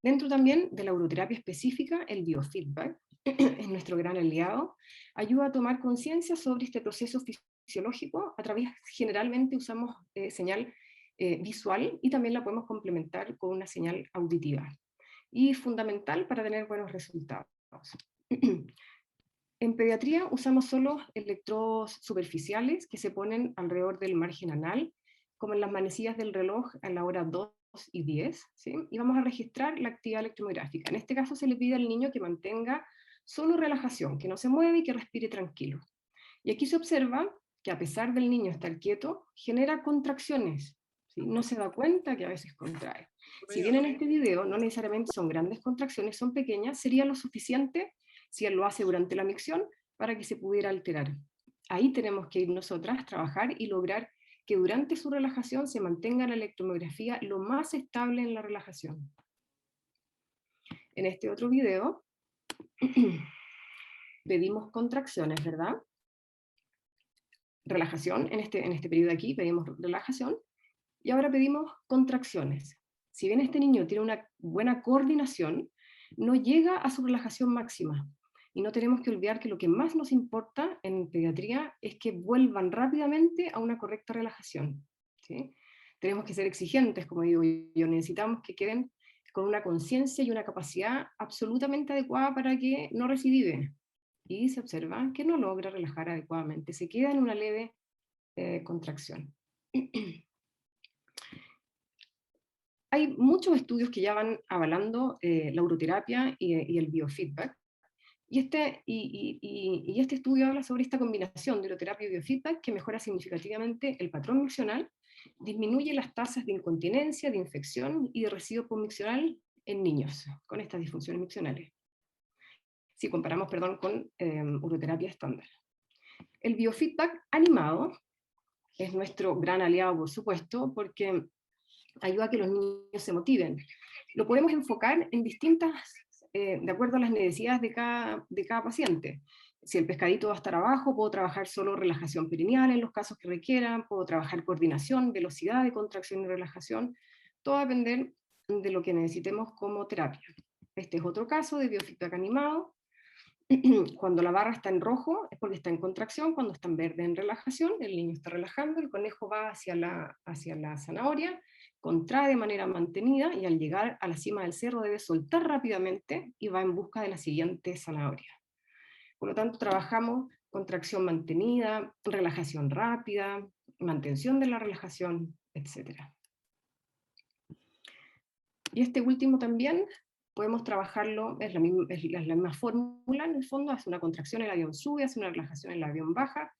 [SPEAKER 3] Dentro también de la uroterapia específica, el biofeedback es nuestro gran aliado, ayuda a tomar conciencia sobre este proceso fisiológico, a través, generalmente usamos señal visual y también la podemos complementar con una señal auditiva. Y es fundamental para tener buenos resultados. En pediatría usamos solo electrodos superficiales que se ponen alrededor del margen anal, como en las manecillas del reloj a la hora 2 y 10, ¿sí? Y vamos a registrar la actividad electromigráfica. En este caso se le pide al niño que mantenga solo relajación, que no se mueve y que respire tranquilo. Y aquí se observa que a pesar del niño estar quieto, genera contracciones, ¿sí? No se da cuenta que a veces contrae. Si bien en este video no necesariamente son grandes contracciones, son pequeñas, sería lo suficiente si él lo hace durante la micción para que se pudiera alterar. Ahí tenemos que ir nosotras, trabajar y lograr que durante su relajación se mantenga la electromiografía lo más estable en la relajación. En este otro video pedimos contracciones, ¿verdad? Relajación, en este periodo aquí pedimos relajación, y ahora pedimos contracciones. Si bien este niño tiene una buena coordinación, no llega a su relajación máxima. Y no tenemos que olvidar que lo que más nos importa en pediatría es que vuelvan rápidamente a una correcta relajación, ¿sí? Tenemos que ser exigentes, como digo yo, necesitamos que queden con una conciencia y una capacidad absolutamente adecuada para que no recidive. Y se observa que no logra relajar adecuadamente, se queda en una leve contracción. Hay muchos estudios que ya van avalando la uroterapia y el biofeedback. Y este estudio habla sobre esta combinación de uroterapia y biofeedback que mejora significativamente el patrón miccional, disminuye las tasas de incontinencia, de infección y de residuo postmiccional en niños con estas disfunciones miccionales. Si comparamos, perdón, con uroterapia estándar. El biofeedback animado es nuestro gran aliado, por supuesto, porque ayuda a que los niños se motiven. Lo podemos enfocar en distintas, de acuerdo a las necesidades de cada paciente. Si el pescadito va a estar abajo, puedo trabajar solo relajación perineal en los casos que requieran, puedo trabajar coordinación, velocidad de contracción y relajación, todo va a depender de lo que necesitemos como terapia. Este es otro caso de biofeedback animado. Cuando la barra está en rojo es porque está en contracción, cuando está en verde en relajación, el niño está relajando, el conejo va hacia la zanahoria, contrae de manera mantenida y al llegar a la cima del cerro debe soltar rápidamente y va en busca de la siguiente zanahoria. Por lo tanto, trabajamos contracción mantenida, relajación rápida, mantención de la relajación, etc. Y este último también podemos trabajarlo, es la misma fórmula en el fondo, hace una contracción, el avión sube, hace una relajación, el avión baja.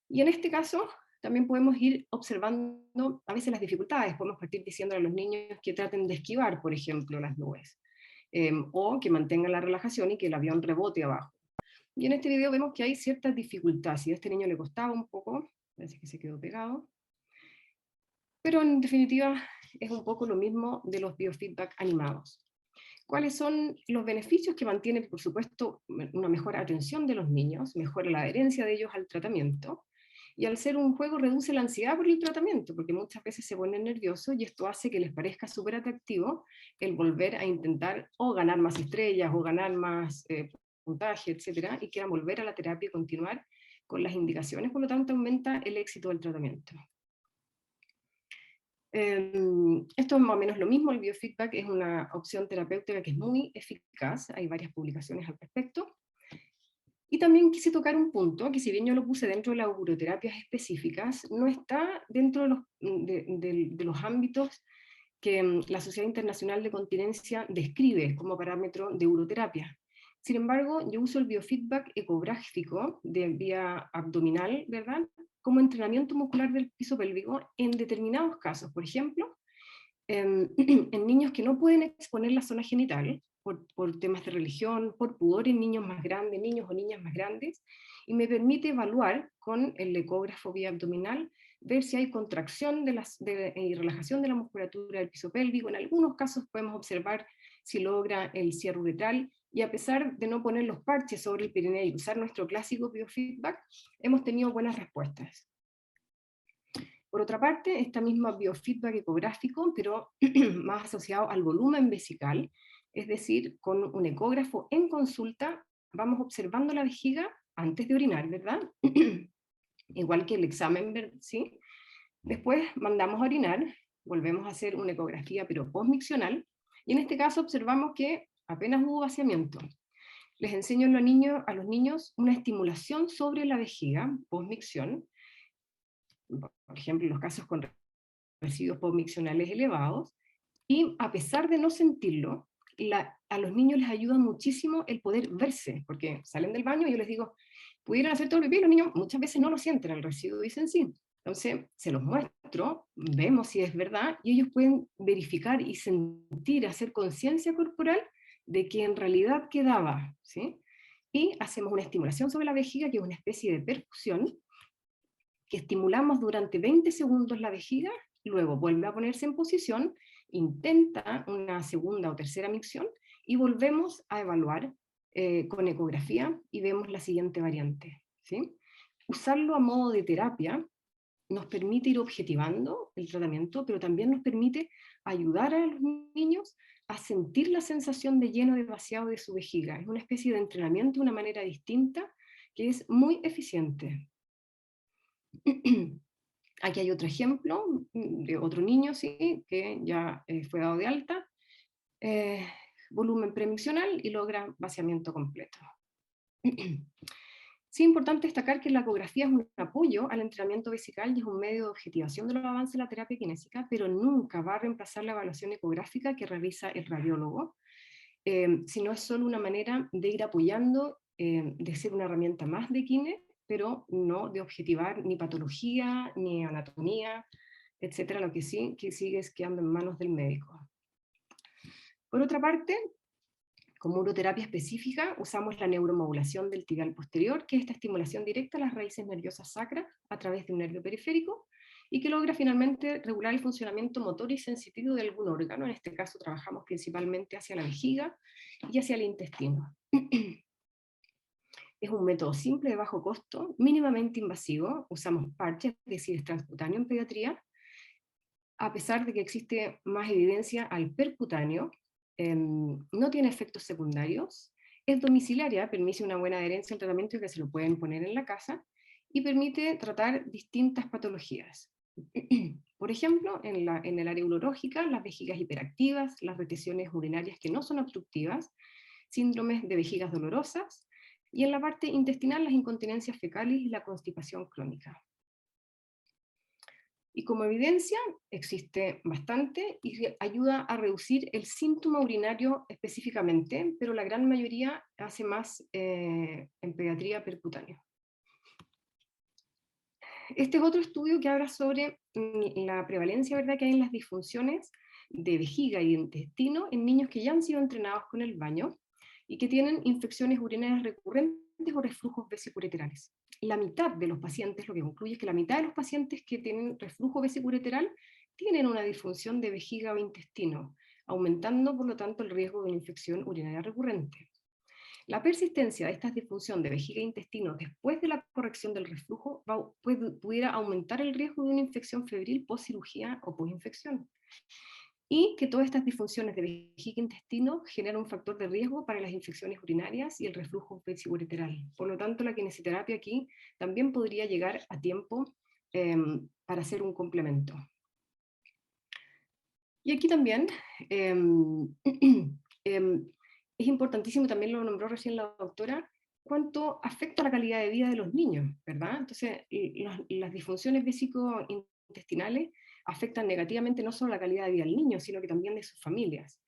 [SPEAKER 3] Y en este caso también podemos ir observando a veces las dificultades, podemos partir diciendo a los niños que traten de esquivar, por ejemplo, las nubes, o que mantengan la relajación y que el avión rebote abajo. Y en este video vemos que hay ciertas dificultades, si a este niño le costaba un poco, parece que se quedó pegado, pero en definitiva es un poco lo mismo de los biofeedback animados. ¿Cuáles son los beneficios que mantienen, por supuesto, una mejor atención de los niños, mejora la adherencia de ellos al tratamiento, y al ser un juego reduce la ansiedad por el tratamiento, porque muchas veces se ponen nerviosos y esto hace que les parezca súper atractivo el volver a intentar o ganar más estrellas o ganar más puntaje, etcétera, y quieran volver a la terapia y continuar con las indicaciones, por lo tanto aumenta el éxito del tratamiento. Esto es más o menos lo mismo, el biofeedback es una opción terapéutica que es muy eficaz, hay varias publicaciones al respecto. Y también quise tocar un punto, que si bien yo lo puse dentro de las uroterapias específicas, no está dentro de los ámbitos que la Sociedad Internacional de Continencia describe como parámetro de uroterapia. Sin embargo, yo uso el biofeedback ecográfico de vía abdominal, ¿verdad?, como entrenamiento muscular del piso pélvico en determinados casos. Por ejemplo, en niños que no pueden exponer la zona genital, por temas de religión, por pudor en niños más grandes, niños o niñas más grandes, y me permite evaluar con el ecógrafo vía abdominal, ver si hay contracción y relajación de la musculatura del piso pélvico. En algunos casos podemos observar si logra el cierre uretral, y a pesar de no poner los parches sobre el perineo y usar nuestro clásico biofeedback, hemos tenido buenas respuestas. Por otra parte, esta misma biofeedback ecográfico, pero más asociado al volumen vesical, es decir, con un ecógrafo en consulta, vamos observando la vejiga antes de orinar, ¿verdad? Igual que el examen, ¿sí? Después mandamos a orinar, volvemos a hacer una ecografía, pero postmiccional, y en este caso observamos que apenas hubo vaciamiento. Les enseño a los niños una estimulación sobre la vejiga postmicción, por ejemplo, en los casos con residuos postmiccionales elevados, y a pesar de no sentirlo, a los niños les ayuda muchísimo el poder verse, porque salen del baño y yo les digo, pudieran hacer todo el pipí, y los niños muchas veces no lo sienten, el residuo dicen sí. Entonces se los muestro, vemos si es verdad, y ellos pueden verificar y sentir, hacer conciencia corporal de que en realidad quedaba, ¿sí? Y hacemos una estimulación sobre la vejiga, que es una especie de percusión, que estimulamos durante 20 segundos la vejiga, luego vuelve a ponerse en posición, intenta una segunda o tercera micción, y volvemos a evaluar con ecografía y vemos la siguiente variante, ¿sí? Usarlo a modo de terapia nos permite ir objetivando el tratamiento, pero también nos permite ayudar a los niños a sentir la sensación de lleno, de vaciado de su vejiga. Es una especie de entrenamiento de una manera distinta que es muy eficiente. Aquí hay otro ejemplo de otro niño, ¿sí?, que ya fue dado de alta, volumen premiccional y logra vaciamiento completo. Sí, es importante destacar que la ecografía es un apoyo al entrenamiento vesical y es un medio de objetivación de los avances de la terapia kinésica, pero nunca va a reemplazar la evaluación ecográfica que realiza el radiólogo, sino es solo una manera de ir apoyando, de ser una herramienta más de kine, pero no de objetivar ni patología, ni anatomía, etcétera, lo que sí que sigue es quedando en manos del médico. Por otra parte, como uroterapia específica, usamos la neuromodulación del tibial posterior, que es esta estimulación directa a las raíces nerviosas sacras a través de un nervio periférico, y que logra finalmente regular el funcionamiento motor y sensitivo de algún órgano. En este caso trabajamos principalmente hacia la vejiga y hacia el intestino. Es un método simple, de bajo costo, mínimamente invasivo, usamos parches, es decir, es transcutáneo en pediatría, a pesar de que existe más evidencia al percutáneo, no tiene efectos secundarios, es domiciliaria, permite una buena adherencia al tratamiento que se lo pueden poner en la casa, y permite tratar distintas patologías. Por ejemplo, en el área urológica, las vejigas hiperactivas, las retenciones urinarias que no son obstructivas, síndromes de vejigas dolorosas, y en la parte intestinal, las incontinencias fecales y la constipación crónica. Y como evidencia, existe bastante y ayuda a reducir el síntoma urinario específicamente, pero la gran mayoría hace más en pediatría percutánea. Este es otro estudio que habla sobre la prevalencia, ¿verdad?, que hay en las disfunciones de vejiga y de intestino en niños que ya han sido entrenados con el baño y que tienen infecciones urinarias recurrentes o reflujos vesicureterales. La mitad de los pacientes, lo que concluye es que la mitad de los pacientes que tienen reflujo vesicureteral tienen una disfunción de vejiga o intestino, aumentando por lo tanto el riesgo de una infección urinaria recurrente. La persistencia de esta disfunción de vejiga e intestino después de la corrección del reflujo pudiera aumentar el riesgo de una infección febril post-cirugía o post-infección. Y que todas estas disfunciones de vejiga e intestino generan un factor de riesgo para las infecciones urinarias y el reflujo vesicoureteral. Por lo tanto, la kinesiterapia aquí también podría llegar a tiempo para ser un complemento. Y aquí también es importantísimo, también lo nombró recién la doctora, cuánto afecta la calidad de vida de los niños, ¿verdad? Entonces, las disfunciones vesico-intestinales afectan negativamente no solo la calidad de vida del niño, sino que también de sus familias.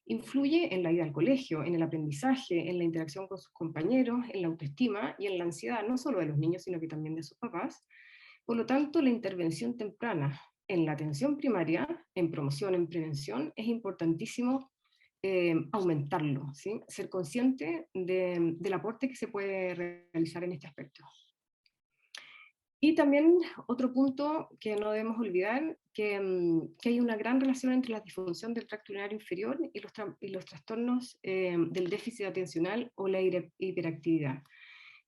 [SPEAKER 3] Influye en la ida al colegio, en el aprendizaje, en la interacción con sus compañeros, en la autoestima y en la ansiedad, no solo de los niños, sino que también de sus papás. Por lo tanto, la intervención temprana en la atención primaria, en promoción, en prevención, es importantísimo aumentarlo, ¿sí? Ser consciente del aporte que se puede realizar en este aspecto. Y también otro punto que no debemos olvidar, que hay una gran relación entre la disfunción del tracto urinario inferior y los trastornos del déficit atencional o la hiperactividad.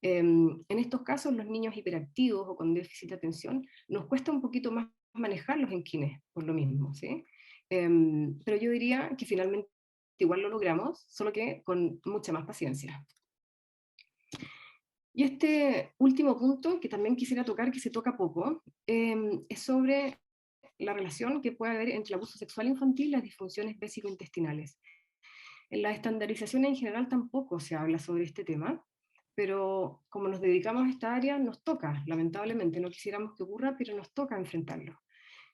[SPEAKER 3] En estos casos, los niños hiperactivos o con déficit de atención, nos cuesta un poquito más manejarlos en kines, por lo mismo, ¿sí? Pero yo diría que finalmente igual lo logramos, solo que con mucha más paciencia. Y este último punto, que también quisiera tocar, que se toca poco, es sobre la relación que puede haber entre el abuso sexual infantil y las disfunciones vésico-intestinales. En la estandarización en general tampoco se habla sobre este tema, pero como nos dedicamos a esta área, nos toca, lamentablemente, no quisiéramos que ocurra, pero nos toca enfrentarlo.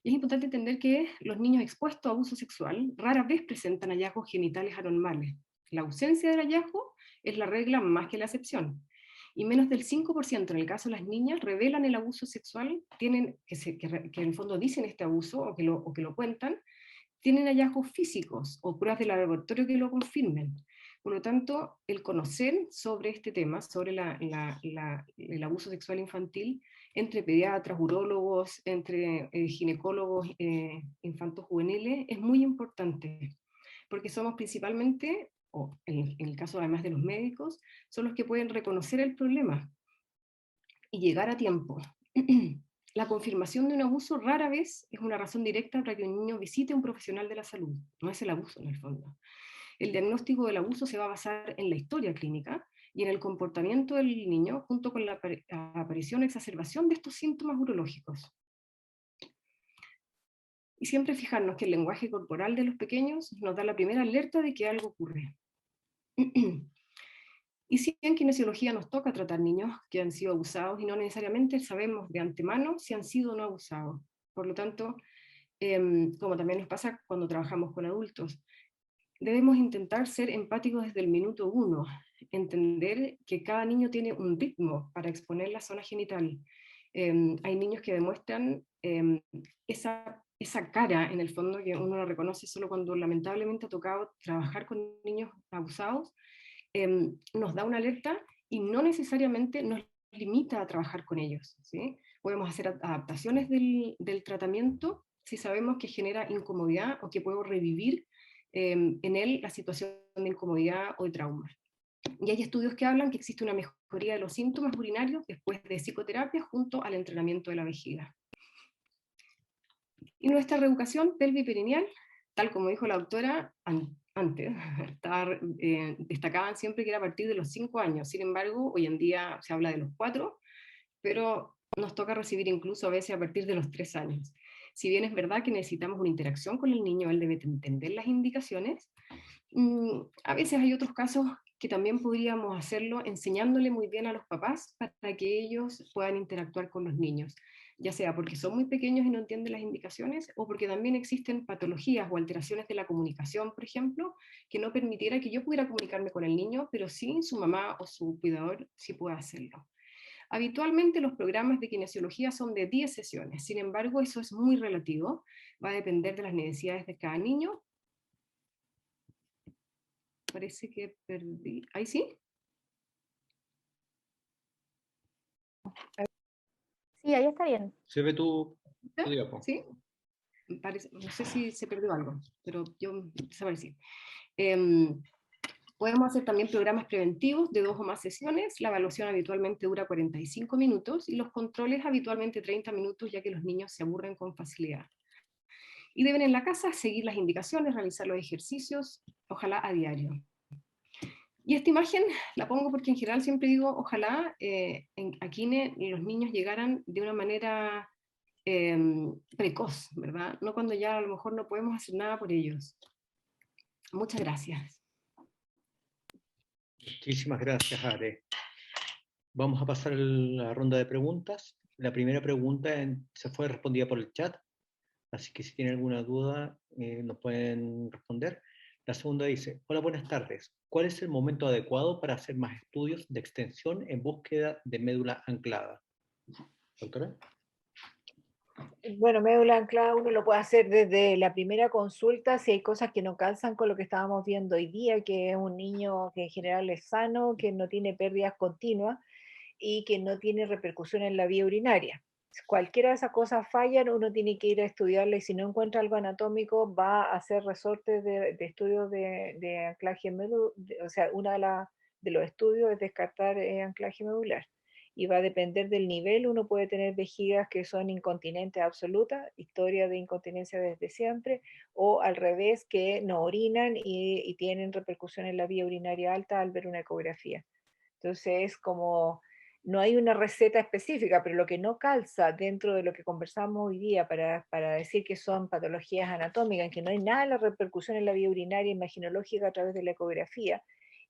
[SPEAKER 3] Y es importante entender que los niños expuestos a abuso sexual rara vez presentan hallazgos genitales anormales. La ausencia del hallazgo es la regla más que la excepción. Y menos del 5% en el caso de las niñas revelan el abuso sexual, tienen, que en el fondo dicen este abuso o que lo cuentan, tienen hallazgos físicos o pruebas de laboratorio que lo confirmen. Por lo tanto, el conocer sobre este tema, sobre el abuso sexual infantil, entre pediatras, urólogos, entre ginecólogos infantos juveniles, es muy importante, porque somos principalmente, o en el caso además de los médicos, son los que pueden reconocer el problema y llegar a tiempo. La confirmación de un abuso rara vez es una razón directa para que un niño visite a un profesional de la salud, no es el abuso en el fondo. El diagnóstico del abuso se va a basar en la historia clínica y en el comportamiento del niño, junto con la aparición o exacerbación de estos síntomas urológicos. Y siempre fijarnos que el lenguaje corporal de los pequeños nos da la primera alerta de que algo ocurre. Y si en kinesiología nos toca tratar niños que han sido abusados y no necesariamente sabemos de antemano si han sido o no abusados. Por lo tanto, como también nos pasa cuando trabajamos con adultos, debemos intentar ser empáticos desde el minuto 1, entender que cada niño tiene un ritmo para exponer la zona genital. Hay niños que demuestran esa cara, en el fondo, que uno la reconoce solo cuando lamentablemente ha tocado trabajar con niños abusados, nos da una alerta y no necesariamente nos limita a trabajar con ellos, ¿sí? Podemos hacer adaptaciones del tratamiento si sabemos que genera incomodidad o que puedo revivir en él la situación de incomodidad o de trauma. Y hay estudios que hablan que existe una mejoría de los síntomas urinarios después de psicoterapia junto al entrenamiento de la vejiga. Y nuestra reeducación pelviperineal, tal como dijo la doctora antes, destacaban siempre que era a partir de los 5 años. Sin embargo, hoy en día se habla de los 4, pero nos toca recibir incluso a veces a partir de los 3 años. Si bien es verdad que necesitamos una interacción con el niño, él debe entender las indicaciones, a veces hay otros casos que también podríamos hacerlo enseñándole muy bien a los papás para que ellos puedan interactuar con los niños, ya sea porque son muy pequeños y no entienden las indicaciones, o porque también existen patologías o alteraciones de la comunicación, por ejemplo, que no permitiera que yo pudiera comunicarme con el niño, pero sí su mamá o su cuidador sí pueda hacerlo. Habitualmente los programas de kinesiología son de 10 sesiones, sin embargo eso es muy relativo, va a depender de las necesidades de cada niño. Parece que perdí. ¿Ahí sí?
[SPEAKER 2] Sí, ahí está bien.
[SPEAKER 1] Se ve tu diapo.
[SPEAKER 3] ¿Sí? no sé si se perdió algo, pero yo desaparecí. Podemos hacer también programas preventivos de 2 o más sesiones. La evaluación habitualmente dura 45 minutos y los controles habitualmente 30 minutos, ya que los niños se aburren con facilidad. Y deben en la casa seguir las indicaciones, realizar los ejercicios, ojalá a diario. Y esta imagen la pongo porque en general siempre digo, ojalá a Kine los niños llegaran de una manera precoz, ¿verdad? No cuando ya a lo mejor no podemos hacer nada por ellos. Muchas gracias.
[SPEAKER 1] Muchísimas gracias, Ale. Vamos a pasar a la ronda de preguntas. La primera pregunta se fue respondida por el chat, así que si tienen alguna duda nos pueden responder. La segunda dice, hola, buenas tardes. ¿Cuál es el momento adecuado para hacer más estudios de extensión en búsqueda de médula anclada? Doctora.
[SPEAKER 2] Bueno, médula anclada uno lo puede hacer desde la primera consulta, si hay cosas que no calzan con lo que estábamos viendo hoy día, que es un niño que en general es sano, que no tiene pérdidas continuas y que no tiene repercusión en la vía urinaria. Si cualquiera de esas cosas fallan, uno tiene que ir a estudiarla y si no encuentra algo anatómico va a hacer resortes de estudios de anclaje medular, o sea, de los estudios es descartar anclaje medular y va a depender del nivel. Uno puede tener vejigas que son incontinentes absolutas, historia de incontinencia desde siempre, o al revés, que no orinan y tienen repercusión en la vía urinaria alta al ver una ecografía. Entonces es como, no hay una receta específica, pero lo que no calza dentro de lo que conversamos hoy día para decir que son patologías anatómicas, en que no hay nada de la repercusión en la vía urinaria imaginológica a través de la ecografía,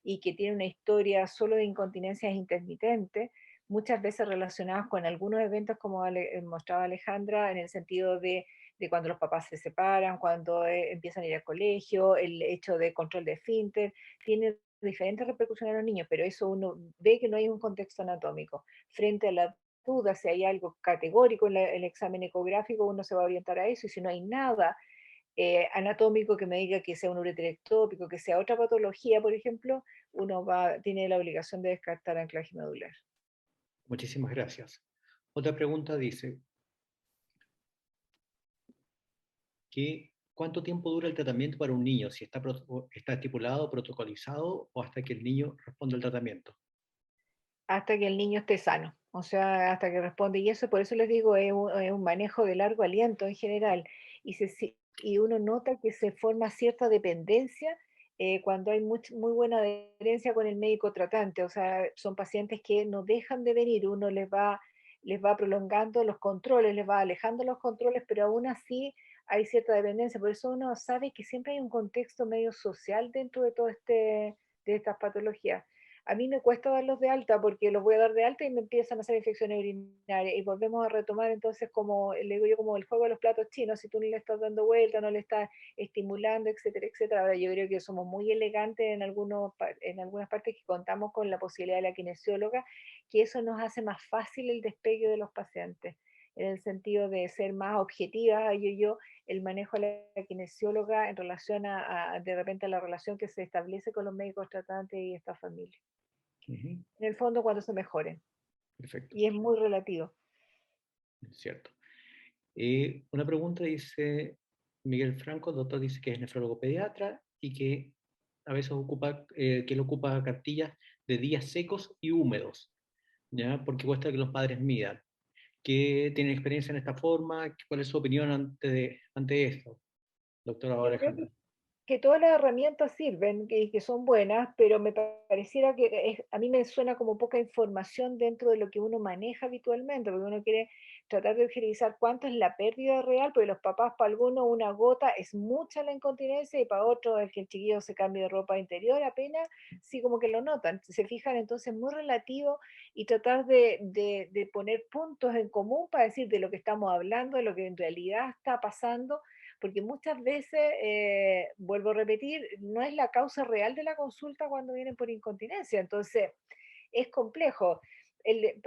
[SPEAKER 2] y que tiene una historia solo de incontinencias intermitentes, muchas veces relacionadas con algunos eventos como mostraba Alejandra, en el sentido de cuando los papás se separan, cuando empiezan a ir al colegio, el hecho de control de esfínter, tiene diferentes repercusiones en los niños, pero eso uno ve que no hay un contexto anatómico. Frente a la duda, si hay algo categórico en el examen ecográfico, uno se va a orientar a eso, y si no hay nada anatómico que me diga que sea un ureter ectópico, que sea otra patología, por ejemplo, uno tiene la obligación de descartar anclaje medular.
[SPEAKER 1] Muchísimas gracias. Otra pregunta dice, ¿cuánto tiempo dura el tratamiento para un niño? Si está estipulado, protocolizado o hasta que el niño responda al tratamiento.
[SPEAKER 2] Hasta que el niño esté sano, o sea, hasta que responde. Y eso, por eso les digo, es un manejo de largo aliento en general. Y uno nota que se forma cierta dependencia cuando hay muy buena adherencia con el médico tratante. O sea, son pacientes que no dejan de venir, uno les va prolongando los controles, les va alejando los controles, pero aún así hay cierta dependencia. Por eso uno sabe que siempre hay un contexto medio social dentro de todo de estas patologías. A mí me cuesta darlos de alta porque los voy a dar de alta y me empiezan a hacer infecciones urinarias y volvemos a retomar entonces, como le digo yo, como el juego de los platos chinos. Si tú no le estás dando vuelta, no le estás estimulando, etcétera, etcétera. Ahora yo creo que somos muy elegantes en algunas partes, que contamos con la posibilidad de la kinesióloga, que eso nos hace más fácil el despegue de los pacientes, en el sentido de ser más objetivas, el manejo de la kinesióloga en relación de repente a la relación que se establece con los médicos tratantes y esta familia. En el fondo, cuando se mejoren.
[SPEAKER 1] Perfecto.
[SPEAKER 2] Y es muy relativo.
[SPEAKER 1] Es cierto. Una pregunta dice Miguel Franco, doctor, dice que es nefrólogo pediatra y que a veces que él ocupa cartillas de días secos y húmedos, ¿ya? Porque cuesta que los padres midan. ¿Qué tiene experiencia en esta forma? ¿Cuál es su opinión ante esto, doctora
[SPEAKER 2] Yo creo
[SPEAKER 1] Alejandra?
[SPEAKER 2] que todas las herramientas sirven y que son buenas, pero me pareciera que a mí me suena como poca información dentro de lo que uno maneja habitualmente, porque uno quiere tratar de utilizar cuánto es la pérdida real, porque los papás, para algunos una gota es mucha la incontinencia y para otros el que el chiquillo se cambie de ropa interior apenas, sí como que lo notan, se fijan. Entonces muy relativo, y tratar de poner puntos en común para decir de lo que estamos hablando, de lo que en realidad está pasando, porque muchas veces, vuelvo a repetir, no es la causa real de la consulta cuando vienen por incontinencia. Entonces, es complejo.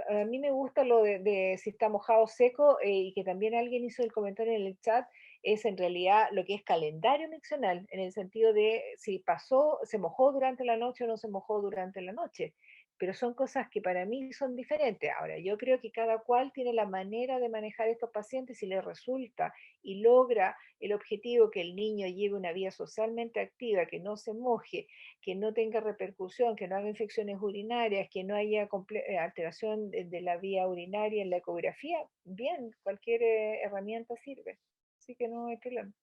[SPEAKER 2] A mí me gusta lo de si está mojado o seco, y que también alguien hizo el comentario en el chat, es en realidad lo que es calendario miccional, en el sentido de si pasó, se mojó durante la noche o no se mojó durante la noche. pero son cosas que para mí son diferentes. Ahora, yo creo que cada cual tiene la manera de manejar estos pacientes si les resulta y logra el objetivo que el niño lleve una vida socialmente activa, que no se moje, que no tenga repercusión, que no haga infecciones urinarias, que no haya alteración de la vía urinaria en la ecografía, bien, cualquier herramienta sirve. Así que no hay problema.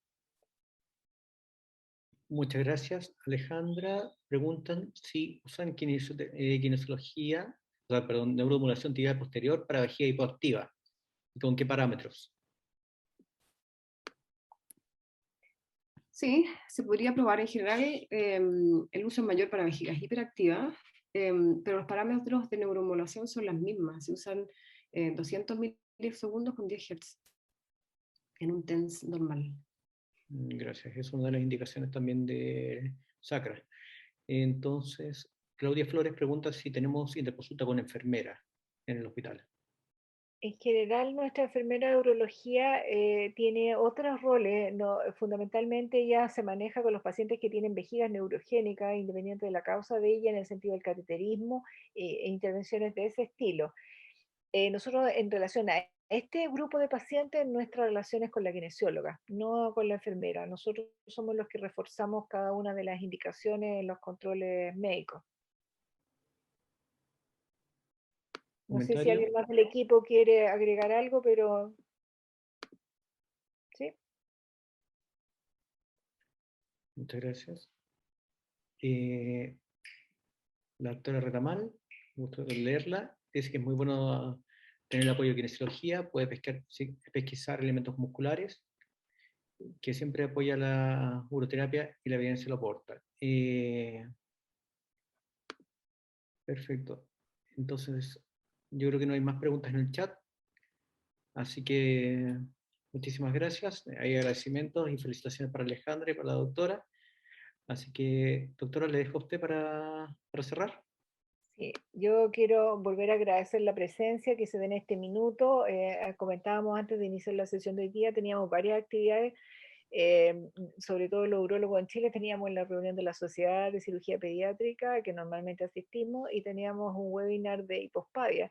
[SPEAKER 1] Muchas gracias, Alejandra. Preguntan si usan kinesiología, o sea, perdón, neuromodulación tibial posterior para vejiga hipoactiva. ¿Y con qué parámetros?
[SPEAKER 3] Sí, se podría probar en general. El uso es mayor para vejigas hiperactivas, pero los parámetros de neuromodulación son las mismas. Se usan 200 milisegundos con 10 Hz en un TENS normal.
[SPEAKER 1] Gracias. Es una de las indicaciones también de Sacra. Entonces, Claudia Flores pregunta si tenemos interconsulta con enfermera en el hospital.
[SPEAKER 2] En general, nuestra enfermera de urología tiene otros roles. No, fundamentalmente ella se maneja con los pacientes que tienen vejigas neurogénicas, independiente de la causa de ella, en el sentido del cateterismo e intervenciones de ese estilo. Nosotros, en relación a este grupo de pacientes, nuestra relación es con la kinesióloga, no con la enfermera. Nosotros somos los que reforzamos cada una de las indicaciones en los controles médicos. No sé si
[SPEAKER 1] ¿Comentario?
[SPEAKER 2] alguien más del equipo quiere agregar algo, pero sí.
[SPEAKER 1] Muchas gracias. La doctora Retamal, gusto de leerla, dice que es muy bueno tener el apoyo de kinesiología, puede pesquisar elementos musculares, que siempre apoya la uroterapia y la evidencia lo aporta. Perfecto. Entonces, yo creo que no hay más preguntas en el chat, así que muchísimas gracias. Hay agradecimientos y felicitaciones para Alejandra y para la doctora. Así que, doctora, le dejo a usted para cerrar.
[SPEAKER 2] Sí, yo quiero volver a agradecer la presencia que se da en este minuto. Comentábamos antes de iniciar la sesión de hoy día, teníamos varias actividades, sobre todo los urólogos en Chile, teníamos la reunión de la Sociedad de Cirugía Pediátrica, que normalmente asistimos, y teníamos un webinar de hipospadia.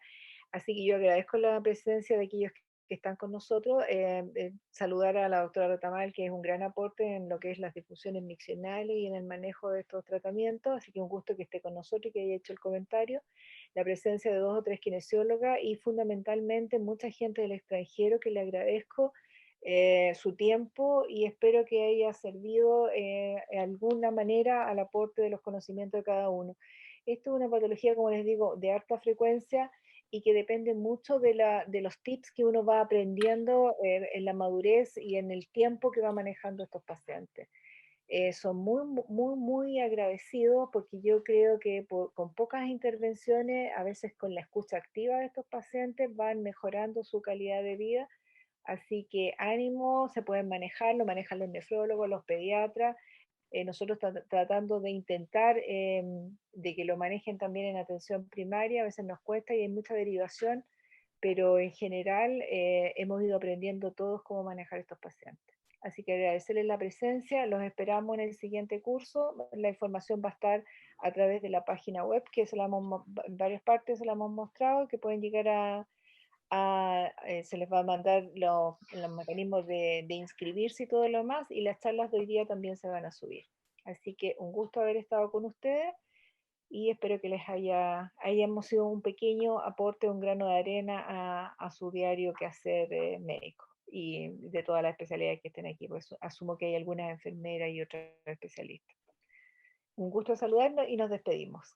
[SPEAKER 2] Así que yo agradezco la presencia de aquellos que están con nosotros. Saludar a la doctora Retamal, que es un gran aporte en lo que es las difusiones miccionales y en el manejo de estos tratamientos. Así que un gusto que esté con nosotros y que haya hecho el comentario. La presencia de 2 o 3 kinesiólogas y fundamentalmente mucha gente del extranjero que le agradezco su tiempo y espero que haya servido de alguna manera al aporte de los conocimientos de cada uno. Esto es una patología, como les digo, de alta frecuencia y que depende mucho de los tips que uno va aprendiendo en la madurez y en el tiempo que va manejando estos pacientes. Son muy agradecidos porque yo creo que con pocas intervenciones, a veces con la escucha activa de estos pacientes, van mejorando su calidad de vida. Así que ánimo, se pueden manejar, lo manejan los nefrólogos, los pediatras, nosotros tratando de intentar de que lo manejen también en atención primaria, a veces nos cuesta y hay mucha derivación, pero en general hemos ido aprendiendo todos cómo manejar estos pacientes. Así que agradecerles la presencia, los esperamos en el siguiente curso. La información va a estar a través de la página web, que en varias partes se la hemos mostrado, que pueden llegar se les va a mandar los mecanismos de inscribirse y todo lo más, y las charlas de hoy día también se van a subir. Así que un gusto haber estado con ustedes y espero que hayamos sido un pequeño aporte, un grano de arena a su diario quehacer médico y de todas las especialidades que estén aquí, pues asumo que hay algunas enfermeras y otras especialistas. Un gusto saludarnos y nos despedimos.